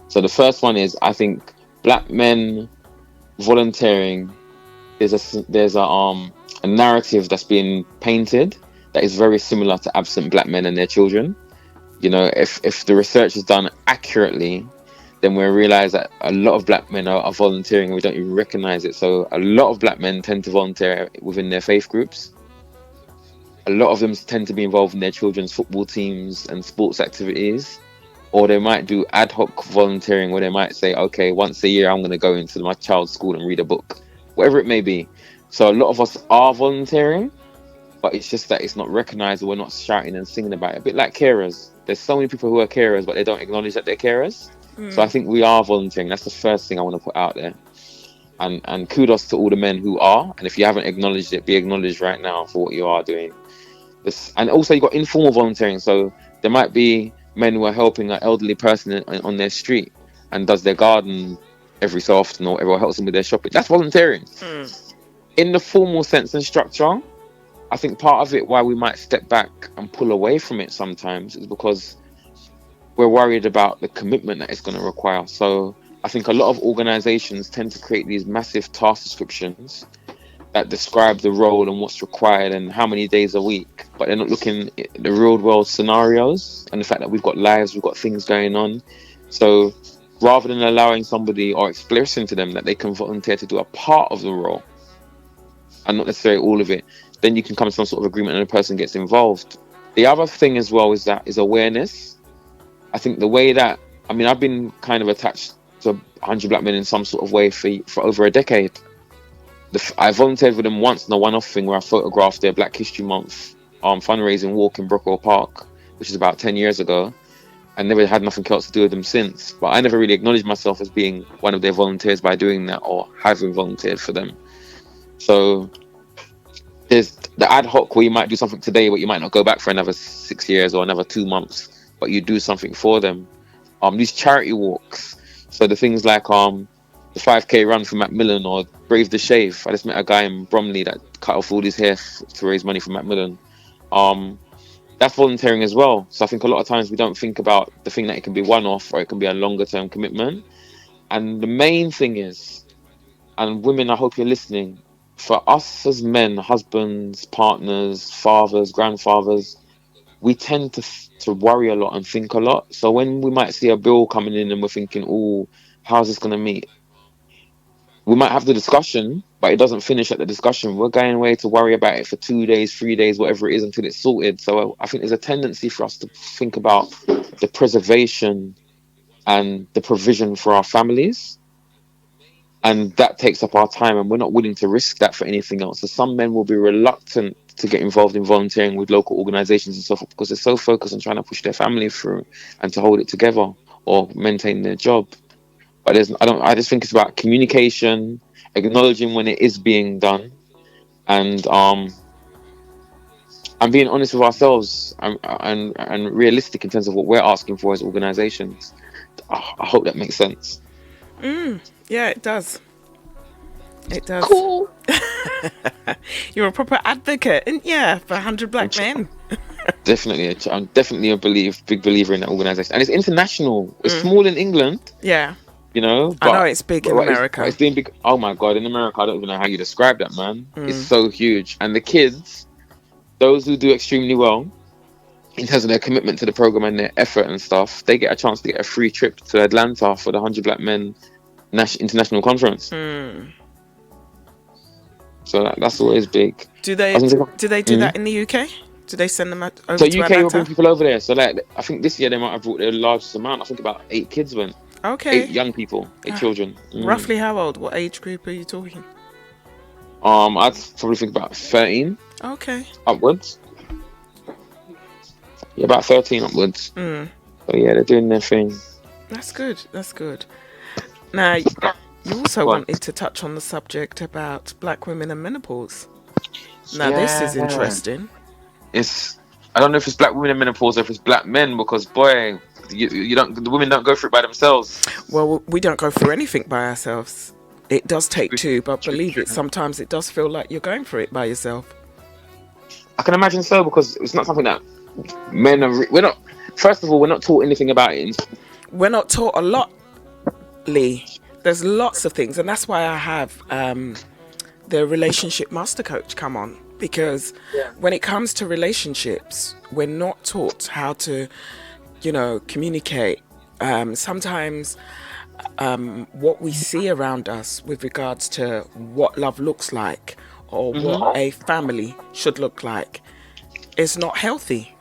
So the first one is, I think black men volunteering, there's a narrative that's been painted that is very similar to absent black men and their children. You know, if the research is done accurately, then we realize that a lot of black men are volunteering and we don't even recognize it. So a lot of black men tend to volunteer within their faith groups. A lot of them tend to be involved in their children's football teams and sports activities. Or they might do ad hoc volunteering, where they might say, okay, once a year I'm going to go into my child's school and read a book, whatever it may be. So a lot of us are volunteering, but it's just that it's not recognized, or we're not shouting and singing about it. A bit like carers. There's so many people who are carers, but they don't acknowledge that they're carers. So I think we are volunteering. That's the first thing I want to put out there. And kudos to all the men who are. And if you haven't acknowledged it, be acknowledged right now for what you are doing. And also you've got informal volunteering. So there might be men who are helping an elderly person on their street and does their garden every so often, or everyone helps them with their shopping. That's volunteering. In the formal sense and structure, I think part of it why we might step back and pull away from it sometimes is because we're worried about the commitment that it's going to require. So I think a lot of organizations tend to create these massive task descriptions that describe the role and what's required and how many days a week, but they're not looking at the real world scenarios and the fact that we've got lives, we've got things going on. So rather than allowing somebody or expressing to them that they can volunteer to do a part of the role and not necessarily all of it, then you can come to some sort of agreement and the person gets involved. The other thing as well is awareness. I think the way that, I mean, I've been kind of attached to 100 Black Men in some sort of way for over a decade. I volunteered with them once in a one-off thing where I photographed their Black History Month fundraising walk in Brockwell Park, which is about 10 years ago. I never had nothing else to do with them since, but I never really acknowledged myself as being one of their volunteers by doing that or having volunteered for them. So there's the ad hoc where you might do something today, but you might not go back for another 6 years or another 2 months, but you do something for them. These charity walks, so the things like the 5K run for Macmillan or Brave the Shave. I just met a guy in Bromley that cut off all his hair to raise money for Macmillan. That's volunteering as well. So I think a lot of times we don't think about the thing that it can be one-off or it can be a longer-term commitment. And the main thing is, and women, I hope you're listening, for us as men, husbands, partners, fathers, grandfathers, we tend to worry a lot and think a lot. So when we might see a bill coming in and we're thinking, oh, how's this going to meet? We might have the discussion, but it doesn't finish at the discussion. We're going away to worry about it for 2 days, 3 days, whatever it is, until it's sorted. So I think there's a tendency for us to think about the preservation and the provision for our families. And that takes up our time, and we're not willing to risk that for anything else. So some men will be reluctant to get involved in volunteering with local organizations and so forth because they're so focused on trying to push their family through and to hold it together or maintain their job. But I just think it's about communication, acknowledging when it is being done, and being honest with ourselves and realistic in terms of what we're asking for as organizations. I hope that makes sense. Yeah, it does. It does. Cool. You're a proper advocate, and for 100 Black Men. Definitely, I'm definitely a big believer in that organization, and it's international. It's small in England. Yeah. You know, I know it's big in America. It's been big. Oh my God, in America, I don't even know how you describe that, man. It's so huge. And the kids, those who do extremely well, in terms of their commitment to the program and their effort and stuff, they get a chance to get a free trip to Atlanta for the 100 Black Men International Conference. So that's always big. Do they do that in the UK? Do they send them over to UK Atlanta? will bring people over there. So like, I think this year they might have brought their largest amount. I think about 8 kids went. Okay. 8 young people, 8 children. Roughly how old? What age group are you talking? I'd probably think about 13. Okay. Upwards. Yeah, about 13 upwards. So yeah, they're doing their thing. That's good. That's good. Now, you also wanted to touch on the subject about Black women and menopause. Now, this is interesting. I don't know if it's Black women in menopause or if it's Black men, because boy, the women don't go through it by themselves. Well, we don't go through anything by ourselves. It does take two, but believe it, sometimes it does feel like you're going through it by yourself. I can imagine so, because it's not something that men are. We're not. First of all, we're not taught anything about it. We're not taught a lot, Lee. There's lots of things, and that's why I have the relationship master coach come on, because when it comes to relationships, we're not taught how to, communicate. Sometimes what we see around us with regards to what love looks like or what a family should look like is not healthy.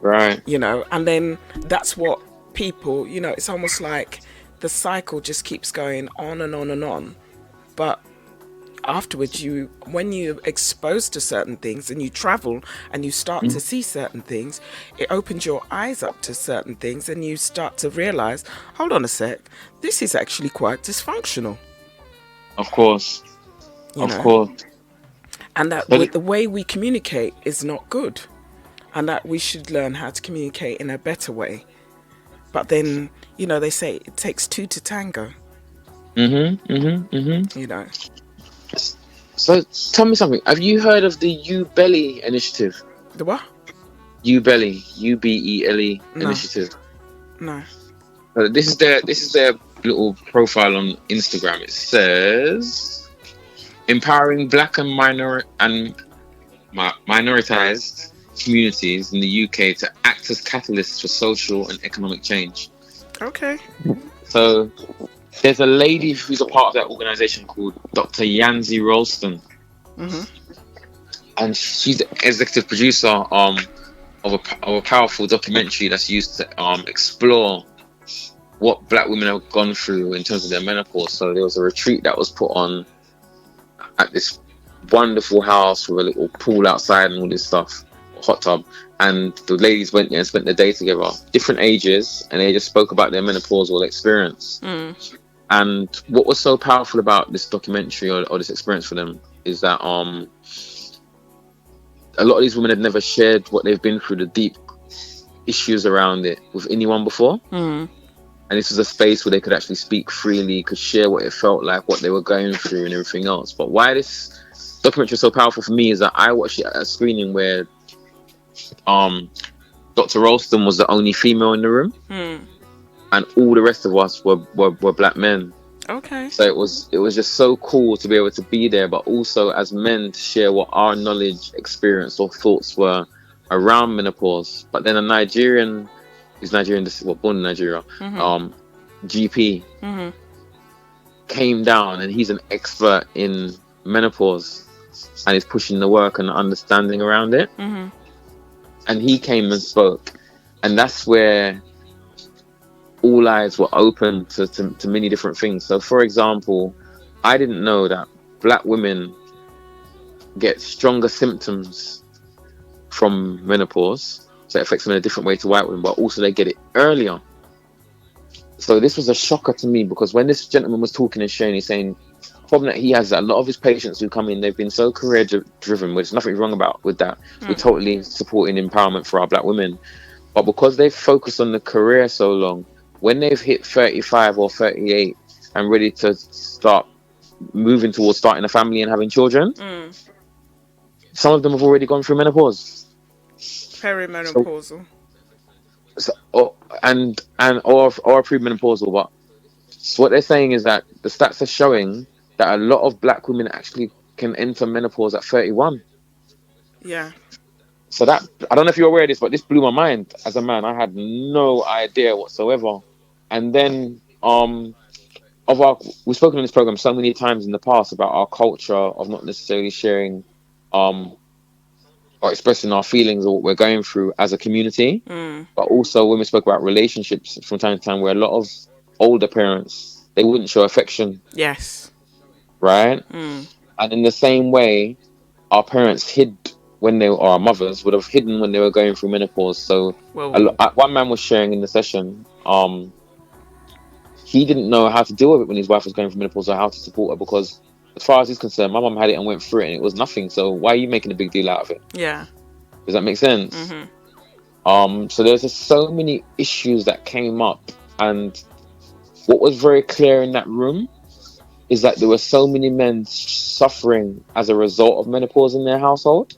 Right. And then that's what people, it's almost like the cycle just keeps going on and on and on. But afterwards, when you're exposed to certain things and you travel and you start to see certain things, it opens your eyes up to certain things, and you start to realize, hold on a sec, this is actually quite dysfunctional. Of course. Of course. And that the way we communicate is not good, and that we should learn how to communicate in a better way. But then, they say it takes 2 to tango. So tell me something. Have you heard of the U Belly initiative? The what? U Belly, UBELE initiative. No. This is their little profile on Instagram. It says empowering Black and minoritized communities in the UK to act as catalysts for social and economic change. Okay. So there's a lady who's a part of that organization called Dr. Yanzi Ralston. And she's the executive producer of a powerful documentary that's used to explore what Black women have gone through in terms of their menopause. So there was a retreat that was put on at this wonderful house with a little pool outside and all this stuff, hot tub, and the ladies went there and spent the day together, different ages, and they just spoke about their menopausal experience. And what was so powerful about this documentary or this experience for them is that a lot of these women had never shared what they've been through, the deep issues around it, with anyone before. And this was a space where they could actually speak freely, could share what it felt like, what they were going through and everything else. But why this documentary was so powerful for me is that I watched it at a screening where Dr. Ralston was the only female in the room, and all the rest of us were Black men. Okay. So it was just so cool to be able to be there, but also as men to share what our knowledge, experience, or thoughts were around menopause. But then a Nigerian, who's Nigerian, born in Nigeria, GP, came down, and he's an expert in menopause, and is pushing the work and understanding around it. And he came and spoke, and that's where all eyes were open to many different things. So, for example, I didn't know that Black women get stronger symptoms from menopause, so it affects them in a different way to white women, but also they get it earlier. So this was a shocker to me, because when this gentleman was talking and sharing, he's saying the problem that he has is that a lot of his patients who come in, they've been so career driven, which there's nothing wrong with that. We're totally supporting empowerment for our Black women, but because they've focused on the career so long, when they've hit 35 or 38 and ready to start moving towards starting a family and having children, some of them have already gone through menopause. Perimenopausal. Or premenopausal. But so what they're saying is that the stats are showing that a lot of Black women actually can enter menopause at 31. Yeah. So that, I don't know if you're aware of this, but this blew my mind. As a man, I had no idea whatsoever. And then we've spoken on this program so many times in the past about our culture of not necessarily sharing or expressing our feelings or what we're going through as a community, but also when we spoke about relationships from time to time, where a lot of older parents, they wouldn't show affection. Yes. Right? And in the same way, our parents hid our mothers would have hidden when they were going through menopause. So one man was sharing in the session, he didn't know how to deal with it when his wife was going through menopause, or how to support her, because as far as he's concerned, my mum had it and went through it and it was nothing. So why are you making a big deal out of it? Yeah. Does that make sense? So there's just so many issues that came up, and what was very clear in that room is that there were so many men suffering as a result of menopause in their household.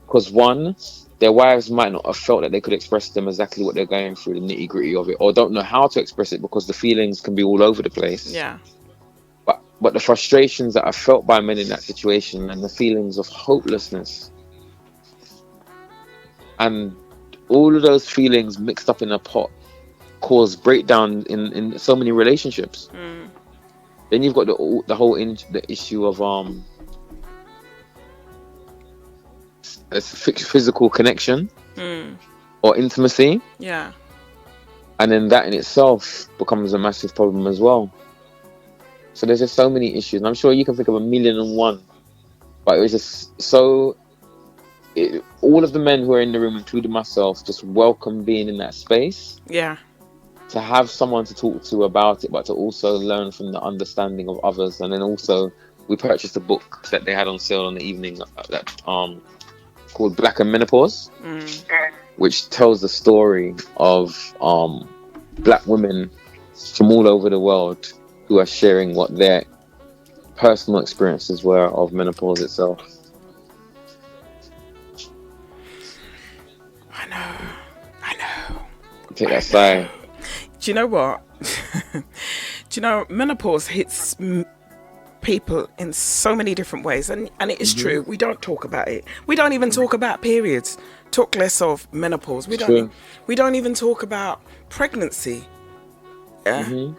Because one, their wives might not have felt that they could express to them exactly what they're going through, the nitty gritty of it, or don't know how to express it because the feelings can be all over the place. Yeah. But the frustrations that are felt by men in that situation, and the feelings of hopelessness, and all of those feelings mixed up in a pot, cause breakdown in so many relationships. Then you've got the whole the issue of a physical connection or intimacy. Yeah. And then that in itself becomes a massive problem as well. So there's just so many issues, and I'm sure you can think of 1,000,001. But it was just so. All of the men who are in the room, including myself, just welcome being in that space. Yeah. To have someone to talk to about it, but to also learn from the understanding of others. And then also, we purchased a book that they had on sale on the evening that called Black and Menopause, which tells the story of Black women from all over the world who are sharing what their personal experiences were of menopause itself. I know. Take that sigh. Do you know what? Do you know, menopause hits people in so many different ways, and it is true. We don't talk about it. We don't even talk about periods. Talk less of menopause. We don't even talk about pregnancy. Yeah.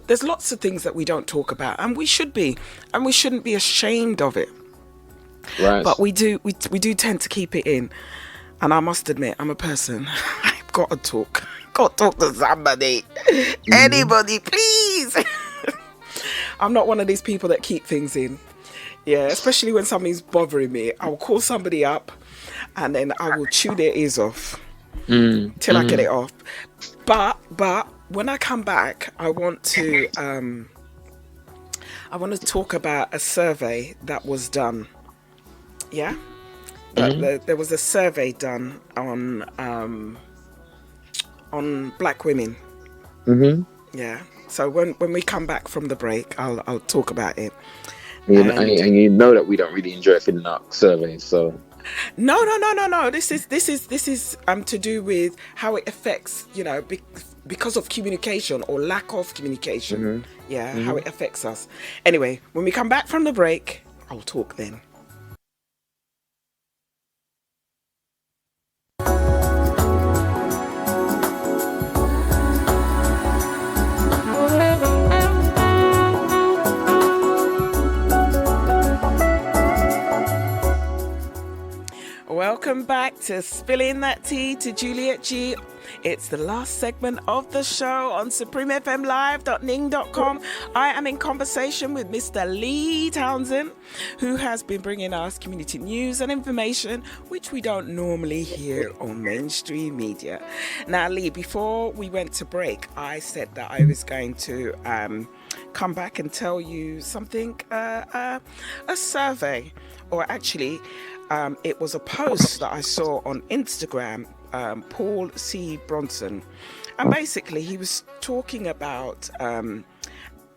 There's lots of things that we don't talk about, and we should be, and we shouldn't be ashamed of it. Right. But we do tend to keep it in. And I must admit, I'm a person. I've got to talk. Got to talk to somebody. Anybody, please. I'm not one of these people that keep things in. Yeah, especially when something's bothering me. I will call somebody up, and then I will chew their ears off till I get it off. But when I come back, I want to talk about a survey that was done. Yeah, there was a survey done on black women. Yeah. So when we come back from the break, I'll talk about it. And you know that we don't really enjoy filling out surveys, so. No. This is to do with how it affects, because of communication or lack of communication. How it affects us. Anyway, when we come back from the break, I'll talk then. Welcome back to Spilling That Tea to Juliet G. It's the last segment of the show on supremefmlive.ning.com. I am in conversation with Mr. Lee Townsend, who has been bringing us community news and information which we don't normally hear on mainstream media. Now, Lee, before we went to break, I said that I was going to come back and tell you something, a survey, or actually it was a post that I saw on Instagram, Paul C. Bronson, and basically he was talking about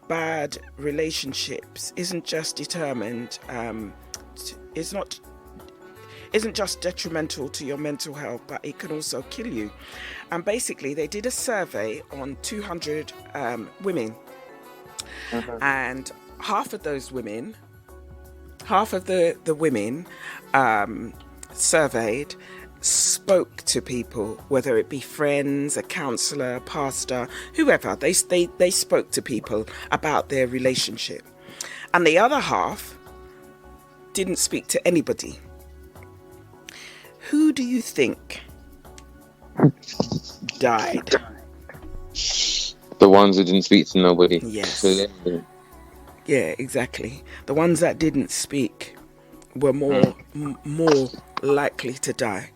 bad relationships isn't just determined, isn't just detrimental to your mental health, but it can also kill you. And basically they did a survey on 200 women, and half of the women surveyed spoke to people, whether it be friends, a counsellor, pastor, whoever. They spoke to people about their relationship, and the other half didn't speak to anybody. Who do you think died? The ones who didn't speak to nobody. Yes. Yeah, exactly. The ones that didn't speak were more likely to die.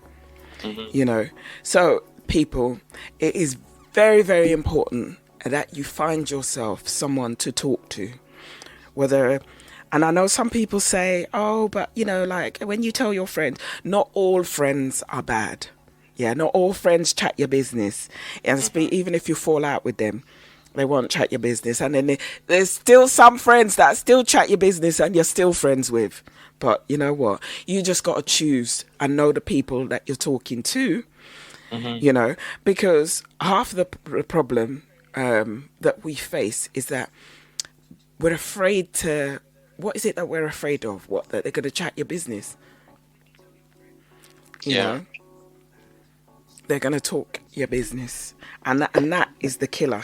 So people, it is very, very important that you find yourself someone to talk to. And I know some people say, oh, but like when you tell your friends, not all friends are bad. Yeah, not all friends chat your business. And even if you fall out with them, they won't chat your business. And then there's still some friends that still chat your business and you're still friends with. But you know what? You just got to choose and know the people that you're talking to, because half of the problem that we face is that we're afraid to... What is it that we're afraid of? What, that they're going to chat your business? You know? They're going to talk your business. And that is the killer.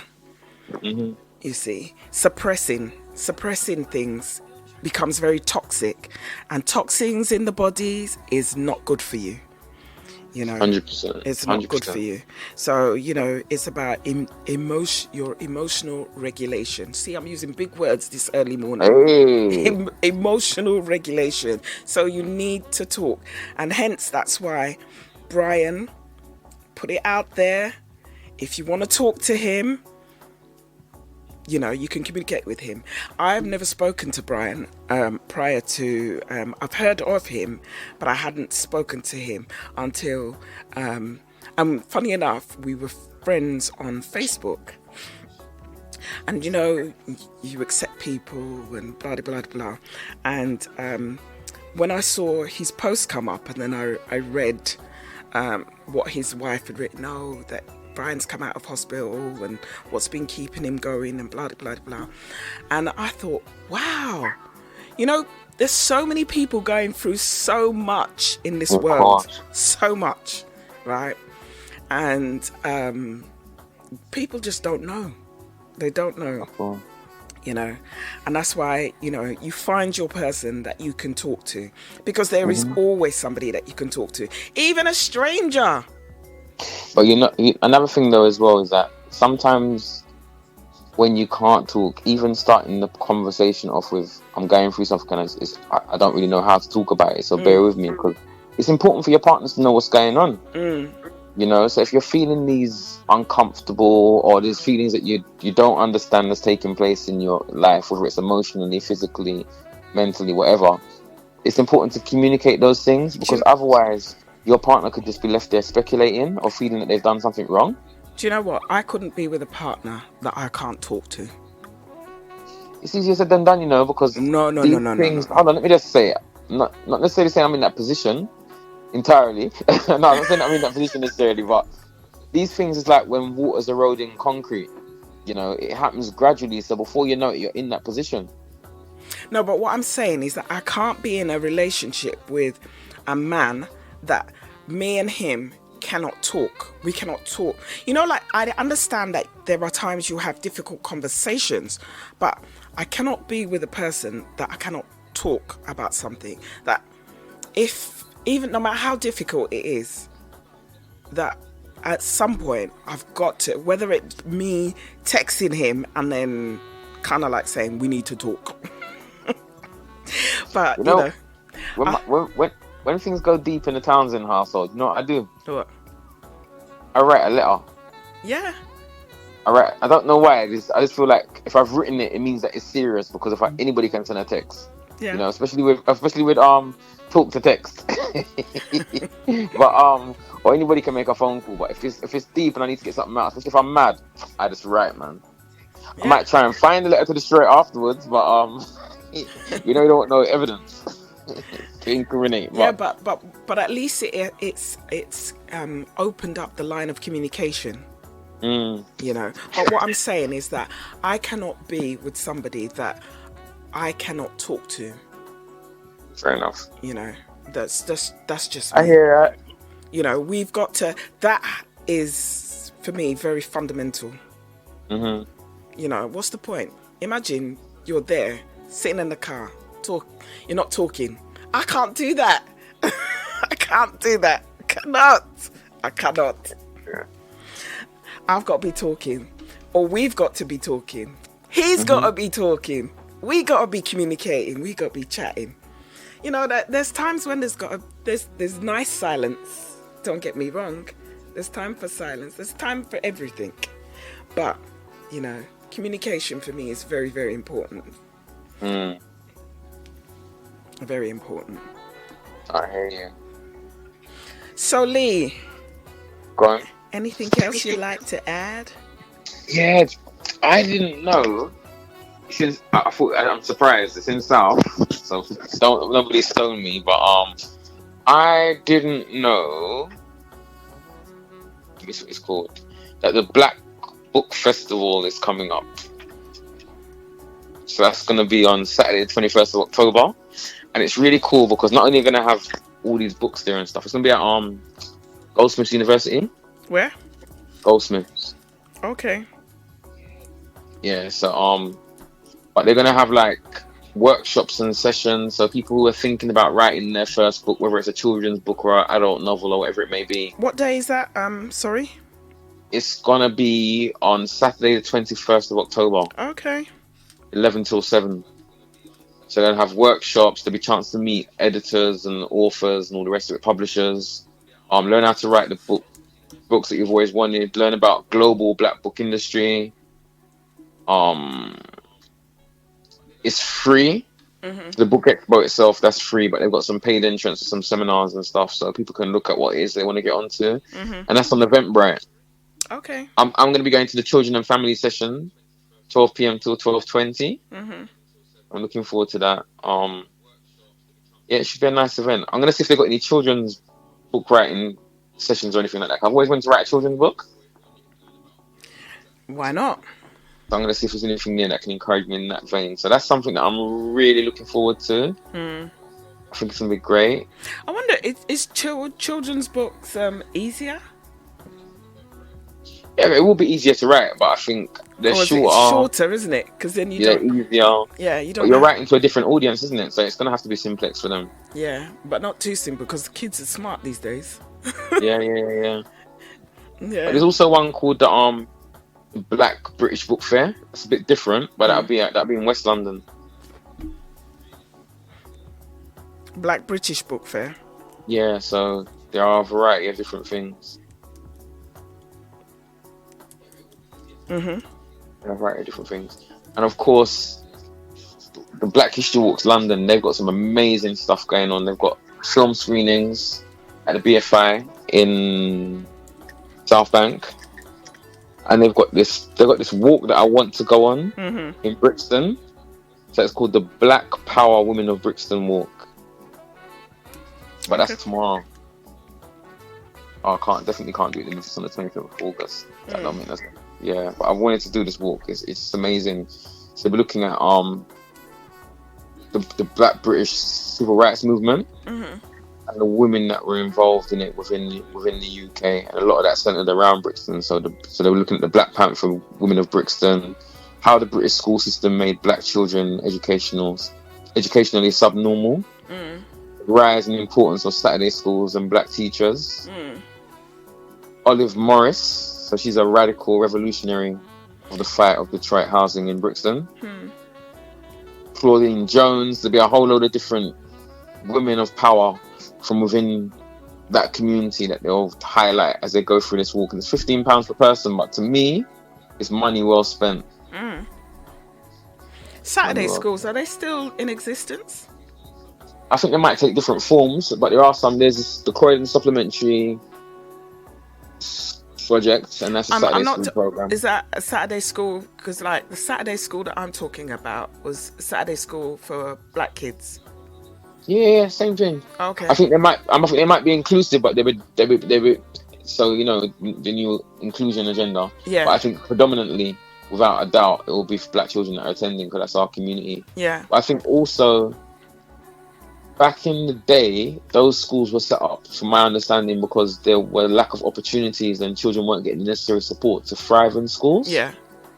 You see, suppressing things becomes very toxic, and toxins in the bodies is not good for you. 100%. It's not 100%. good for you. So it's about your emotional regulation. See, I'm using big words this early morning. Emotional regulation. So you need to talk, and hence that's why Brian put it out there. If you want to talk to him, you can communicate with him. I've never spoken to Brian prior to... I've heard of him, but I hadn't spoken to him until... funny enough, we were friends on Facebook. And, you accept people and blah, blah, blah, blah. And when I saw his post come up, and then I read what his wife had written, that Brian's come out of hospital and what's been keeping him going and blah, blah, blah. And I thought, wow, you know, there's so many people going through so much in this world. course. So much, right? And people just don't know. They don't know. You know, and that's why, you know, you find your person that you can talk to, because there is always somebody that you can talk to, even a stranger. But another thing though as well is that sometimes when you can't talk, even starting the conversation off with, I'm going through something, and I don't really know how to talk about it, so bear with me, because it's important for your partners to know what's going on. You know, so if you're feeling these uncomfortable or these feelings that you don't understand that's taking place in your life, whether it's emotionally, physically, mentally, whatever, it's important to communicate those things, because otherwise your partner could just be left there speculating or feeling that they've done something wrong. Do you know what? I couldn't be with a partner that I can't talk to. It's easier said than done, you know, because No. Hold on, let me just say it. Not necessarily saying I'm in that position entirely. No, I'm not saying I'm in that position necessarily, but these things is like when water's eroding concrete. You know, it happens gradually, so before you know it, you're in that position. No, but what I'm saying is that I can't be in a relationship with a man that me and him cannot talk. We cannot talk. You know, like, I understand that there are times you have difficult conversations, but I cannot be with a person that I cannot talk about something. That even no matter how difficult it is, that at some point I've got to, whether it's me texting him and then kind of like saying we need to talk. But you know, when things go deep in the Townsend household, you know what I do? What? I write a letter. Yeah. I don't know why. I just feel like if I've written it, it means that it's serious, because if anybody can send a text. Yeah. You know, especially with talk to text. But or anybody can make a phone call. But if it's deep and I need to get something out, especially if I'm mad, I just write, man. Yeah. I might try and find the letter to destroy it afterwards, but you don't want no evidence to incriminate. Yeah, but at least it's opened up the line of communication. You know, but what I'm saying is that I cannot be with somebody that I cannot talk to. Fair enough. You know, that's just me. I hear that. You know, we've got to. That is for me very fundamental. You know, what's the point? Imagine you're there sitting in the car, you're not talking. I can't do that. I can't do that. I cannot. Yeah. I've got to be talking, or we've got to be talking. He's got to be talking. We got to be communicating. We got to be chatting. You know, that there's times when there's nice silence. Don't get me wrong. There's time for silence. There's time for everything. But, you know, communication for me is very, very important. Very important. I hear you. So, Lee. Go on. Anything else you'd like to add? Yeah, I didn't know. Since I'm surprised it's in South, so nobody stone me. But I didn't know. Guess what it's called? That the Black Book Festival is coming up. So that's going to be on Saturday, the 21st of October, and it's really cool because not only are going to have all these books there and stuff, it's going to be at Goldsmiths University. Where? Goldsmiths. Okay. Yeah, so but they're gonna have like workshops and sessions, so people who are thinking about writing their first book, whether it's a children's book or an adult novel or whatever it may be. What day is that? Sorry? It's gonna be on Saturday the 21st of October. Okay. 11 till 7. So they're gonna have workshops, there'll be a chance to meet editors and authors and all the rest of it, publishers. Learn how to write the books that you've always wanted, learn about global black book industry. It's free. The book expo itself, that's free, but they've got some paid entrance to some seminars and stuff, so people can look at what it is they want to get onto. And that's on Eventbrite. Okay. I'm going to be going to the children and family session, 12 p.m. till 12:20. I'm looking forward to that. Yeah, it should be a nice event. I'm going to see if they've got any children's book writing sessions or anything like that. I've always wanted to write a children's book. Why not? So I'm going to see if there's anything there that can encourage me in that vein. So that's something that I'm really looking forward to. I think it's going to be great. I wonder, is children's books easier? Yeah, it will be easier to write, but I think they're Or is shorter. it shorter, isn't it? Because then you don't. Easier. Yeah, you don't. But you're writing to a different audience, isn't it? So it's going to have to be simplex for them. Yeah, but not too simple because the kids are smart these days. Yeah. Yeah. But there's also one called the Black British Book Fair. It's a bit different, but that'll be in West London. Black British Book Fair. Yeah, so there are a variety of different things. There are a variety of different things. And of course, the Black History Walks London, they've got some amazing stuff going on. They've got film screenings at the BFI in South Bank. And they've got this walk that I want to go on in Brixton. So it's called the Black Power Women of Brixton Walk. But that's tomorrow. Oh, definitely can't do it. It's on the 25th of August. I don't mean that's. Yeah, but I wanted to do this walk. It's just amazing. So we're looking at the Black British Civil Rights Movement and the women that were involved in it within the UK, and a lot of that centered around Brixton. So they were looking at the Black Panther Women of Brixton, how the British school system made black children educationally subnormal, rise in the importance of Saturday schools and black teachers. Olive Morris, so she's a radical revolutionary of the fight of Detroit housing in Brixton. Claudine Jones, there'll be a whole load of different women of power from within that community that they'll highlight as they go through this walk. And it's £15 per person, but to me, it's money well spent. Saturday schools, are they still in existence? I think they might take different forms, but there are some. There's the Croydon Supplementary Project, and that's a Saturday school program. Is that a Saturday school? Because like the Saturday school that I'm talking about was a Saturday school for black kids. Yeah, same thing. Okay. I think they might be inclusive, but they would. So the new inclusion agenda. Yeah. But I think predominantly, without a doubt, it will be for black children that are attending because that's our community. Yeah. But I think also, back in the day, those schools were set up, from my understanding, because there were lack of opportunities and children weren't getting the necessary support to thrive in schools. Yeah.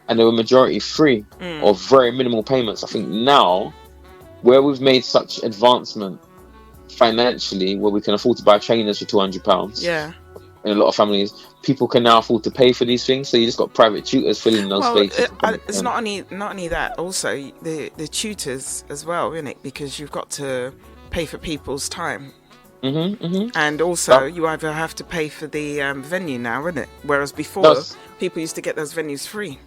And they were majority free or very minimal payments. I think now, where we've made such advancement financially, where we can afford to buy trainers for £200. Yeah. In a lot of families, people can now afford to pay for these things. So you just got private tutors filling those spaces. It's not only that. Also, the tutors as well, isn't it? Because you've got to pay for people's time. And also, you either have to pay for the venue now, isn't it? Whereas before, people used to get those venues free.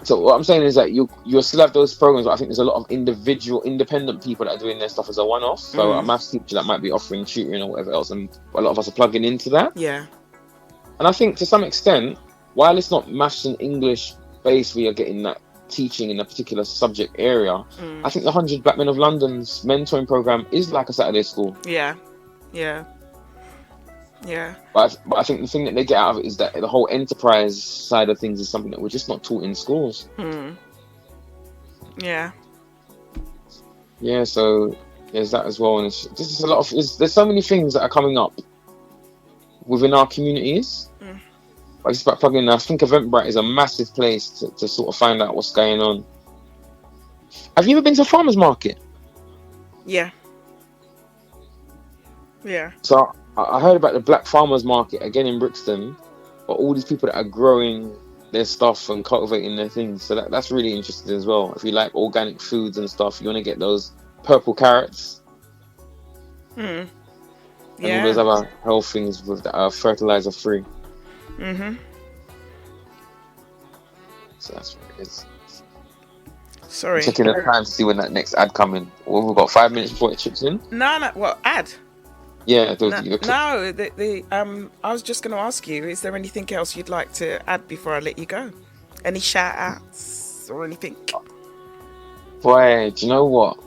So what I'm saying is that you'll still have those programs, but I think there's a lot of independent people that are doing their stuff as a one-off. So a maths teacher that might be offering tutoring or whatever else, and a lot of us are plugging into that. Yeah. And I think to some extent, while it's not maths and English based, we are getting that teaching in a particular subject area. I think the 100 Black Men of London's mentoring program is like a Saturday school. Yeah. But I think the thing that they get out of it is that the whole enterprise side of things is something that we're just not taught in schools. Yeah. So there's that as well, and there's so many things that are coming up within our communities. But it's about plugging in. I think Eventbrite is a massive place to sort of find out what's going on. Have you ever been to a farmer's market? Yeah. So I heard about the Black Farmers Market again in Brixton, but all these people that are growing their stuff and cultivating their things. So that's really interesting as well. If you like organic foods and stuff, you want to get those purple carrots. And all those other health things with that are fertilizer free. So that's what it is. Sorry. Checking the time to see when that next ad coming. Well, we've got 5 minutes before it chips in. No, what ad? Yeah, I was just going to ask you, is there anything else you'd like to add before I let you go? Any shout outs or anything? Boy, do you know what?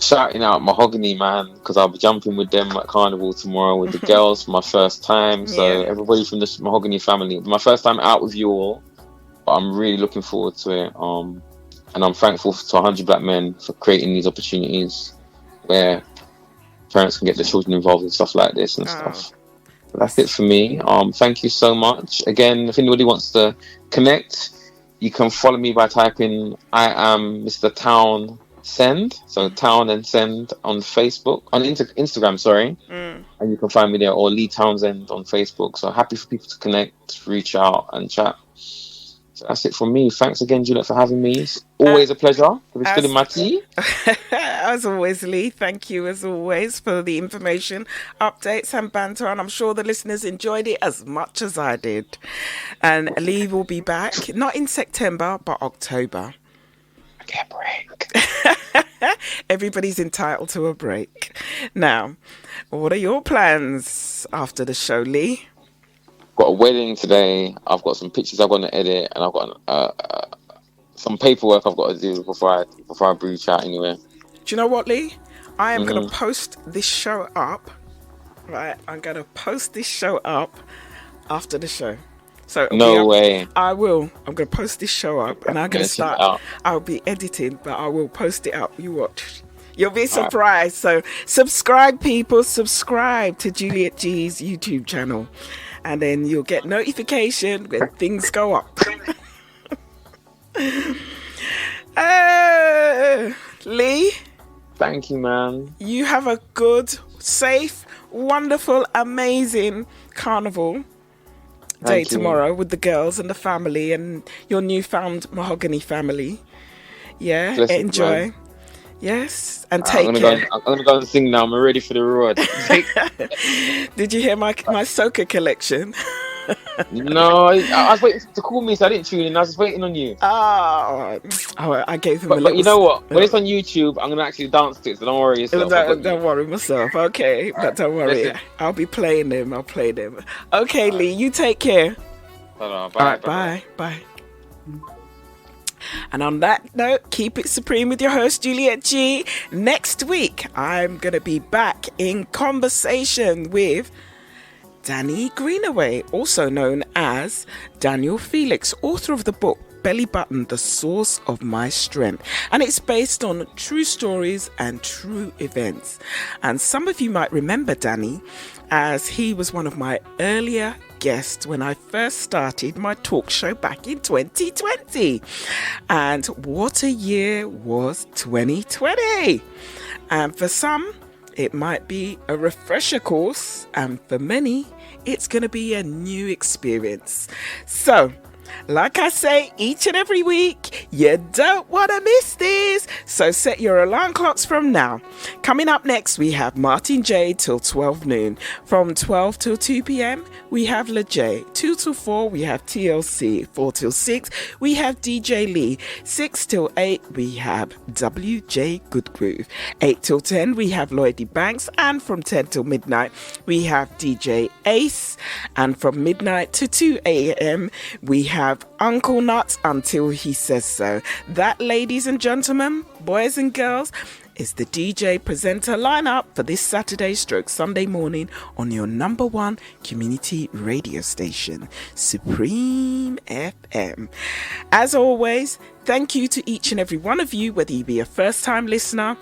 Shouting out Mahogany, man, because I'll be jumping with them at Carnival tomorrow with the girls for my first time. So everybody from the Mahogany family, my first time out with you all. but I'm really looking forward to it. And I'm thankful to 100 Black Men for creating these opportunities where parents can get their children involved in stuff like this and stuff. But that's it for me. Thank you so much. Again, if anybody wants to connect, you can follow me by typing I am Mr. Townsend. So Town and Send on Facebook, on Instagram, sorry. And you can find me there, or Lee Townsend on Facebook. So happy for people to connect, reach out and chat. So that's it from me. Thanks again, Juliet, for having me. It's always a pleasure to be spilling my tea. As always, Lee, thank you as always for the information, updates and banter, and I'm sure the listeners enjoyed it as much as I did. And Lee will be back, not in September, but October. Get a break. Everybody's entitled to a break. Now, what are your plans after the show, Lee? Got a wedding today. I've got some pictures I've got to edit, and I've got some paperwork I've got to do before I breach out anywhere. Do you know what, Lee? I am going to post this show up. Right, I'm going to post this show up after the show. So no way. I will. I'm going to post this show up, and I'm going to start. I'll be editing, but I will post it up. You watch. You'll be surprised. So subscribe, people. Subscribe to Juliet G's YouTube channel. And then you'll get notification when things go up. Lee? Thank you, man. You have a good, safe, wonderful, amazing carnival day tomorrow with the girls and the family and your newfound mahogany family. Yeah, enjoy. Man. Yes, and take care. I'm gonna go and sing now. I'm ready for the road. Did you hear my soca collection? No, I was waiting to call me, so I didn't tune in. I was just waiting on you. Oh, I gave him a little... But you know what? When it's on YouTube, I'm gonna actually dance to it. So don't worry yourself. Don't worry myself. Okay, but don't worry. Listen. I'll be playing them. I'll play them. Okay, Lee, you take care. Bye. And on that note, keep it supreme with your host, Juliet G. Next week, I'm going to be back in conversation with Danny Greenaway, also known as Daniel Felix, author of the book Belly Button, The Source of My Strength. And it's based on true stories and true events. And some of you might remember Danny, as he was one of my earlier guests when I first started my talk show back in 2020. And what a year was 2020. And for some, it might be a refresher course, and for many, it's going to be a new experience. So, like I say each and every week, you don't want to miss this. So set your alarm clocks from now. Coming up next, we have Martin J till 12 noon. From 12 till 2 p.m, we have LeJ. 2 till 4, we have TLC. 4 till 6, we have DJ Lee. 6 till 8, we have WJ Goodgroove. 8 till 10, we have Lloydie Banks. And from 10 till midnight, we have DJ Ace. And from midnight to 2 a.m, we have Uncle Nuts until he says so. That, ladies and gentlemen, boys and girls, is the DJ presenter lineup for this Saturday/Sunday morning on your number one community radio station, Supreme FM. As always, thank you to each and every one of you, whether you be a first-time listener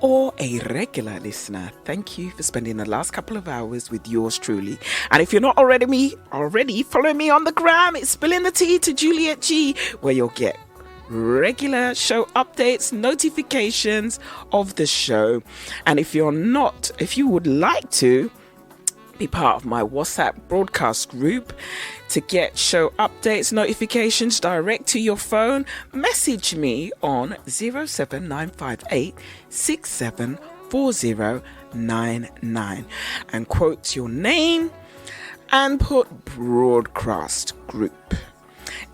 or a regular listener. Thank you for spending the last couple of hours with yours truly. And if you're not already follow me on the gram. It's Spilling the Tea to Juliet G, where you'll get regular show updates, notifications of the show. And if you would like to be part of my WhatsApp broadcast group to get show updates, notifications direct to your phone, message me on 07958 674099 and quote your name and put broadcast group.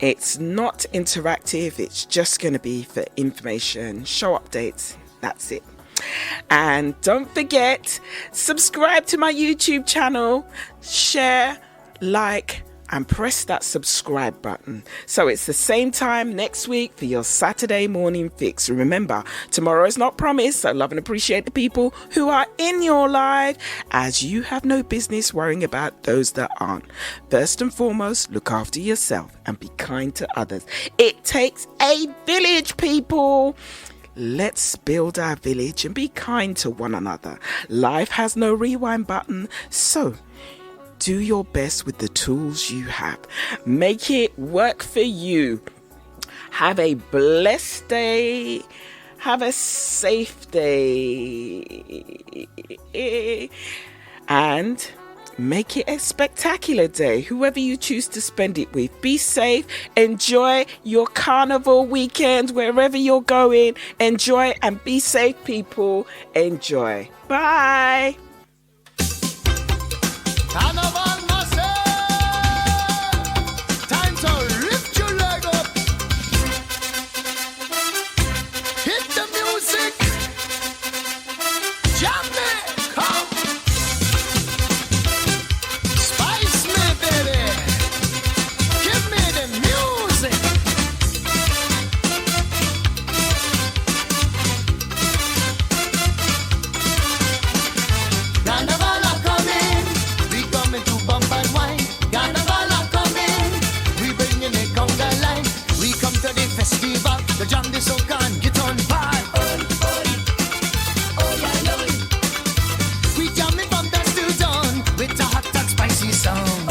It's not interactive, it's just going to be for information, show updates, that's it. And don't forget, subscribe to my YouTube channel, share, like, and press that subscribe button. So it's the same time next week for your Saturday morning fix. Remember, tomorrow is not promised, so love and appreciate the people who are in your life, as you have no business worrying about those that aren't. First and foremost, look after yourself and be kind to others. It takes a village, people. Let's build our village and be kind to one another. Life has no rewind button, so do your best with the tools you have. Make it work for you. Have a blessed day. Have a safe day. And make it a spectacular day, whoever you choose to spend it with. Be safe. Enjoy your carnival weekend, wherever you're going. Enjoy and be safe, people. Enjoy. Bye. Carnival massive. Time to lift your leg up. Hit the music. Jam it. Come. Spice me, baby. Give me the music. Carnival are coming. We coming to bump and wine. Carnival are coming. We bringing a conga line. We come to the festival. The jam the soca and get on fire. We jamming from dusk till dawn with a hot and spicy song.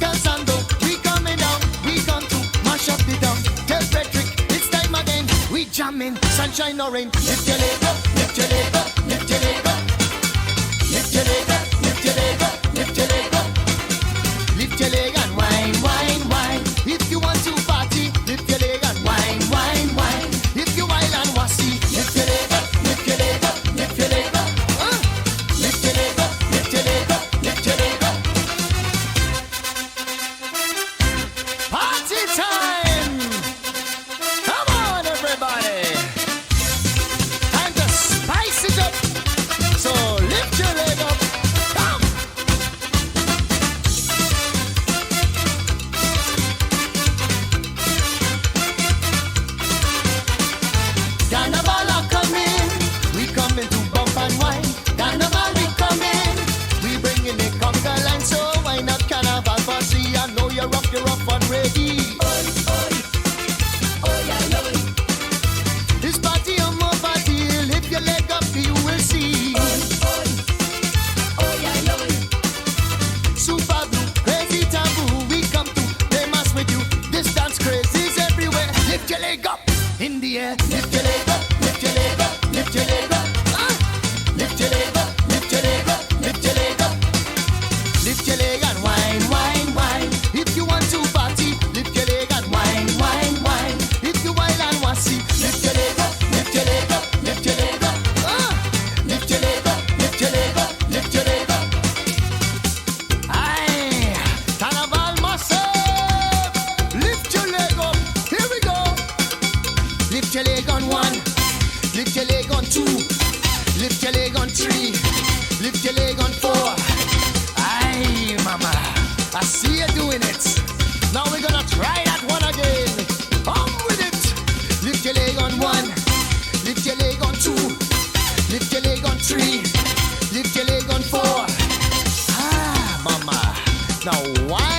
Townsend, we coming down. We come to mash up the town. Tell Frederick it's time again. We jamming, sunshine or rain. Lift your leg up, lift your leg up, lift your leg up. Lift your leg up, lift your leg up, lift your leg up. Lift your leg and wine, wine, wine. If you want to party, lift your leg and wine, wine, wine. If you wild and wassy, lift your leg up, lift your leg up, lift your leg up. Lift your leg up, lift your leg up, lift your leg up. Party time! Come on, everybody! Time to spice it up. So lift your leg up. Come! Carnival are coming. We coming to bump and wine. Carnival we coming. We bringing the conga line. So why not carnival party? I know you're up and ready. This party on my party. Lift your leg up, you will see. Super blue, crazy taboo. We come to play mass with you. This dance crazy's everywhere. Lift your leg up in the air. Lift your leg up, lift your leg up, lift your leg up. Lift your leg up, lift your leg up, lift your leg up. Lift your leg and wine, wine, wine. If you want to party, lift your leg and wine, wine, wine. If you wild and wassy, lift your leg up, lift your leg up, lift your leg up. Lift your leg up, lift your leg up, lift your leg up. Aye, carnival massive. Lift your leg up. Here we go. Lift your leg on one. Lift your leg on two. Lift your leg on three. Lift your leg on four. Aye, mama, I see you doing it. Now we're gonna try that one again. On with it. Lift your leg on one. Lift your leg on two. Lift your leg on three. Lift your leg on four. Ah, mama. Now why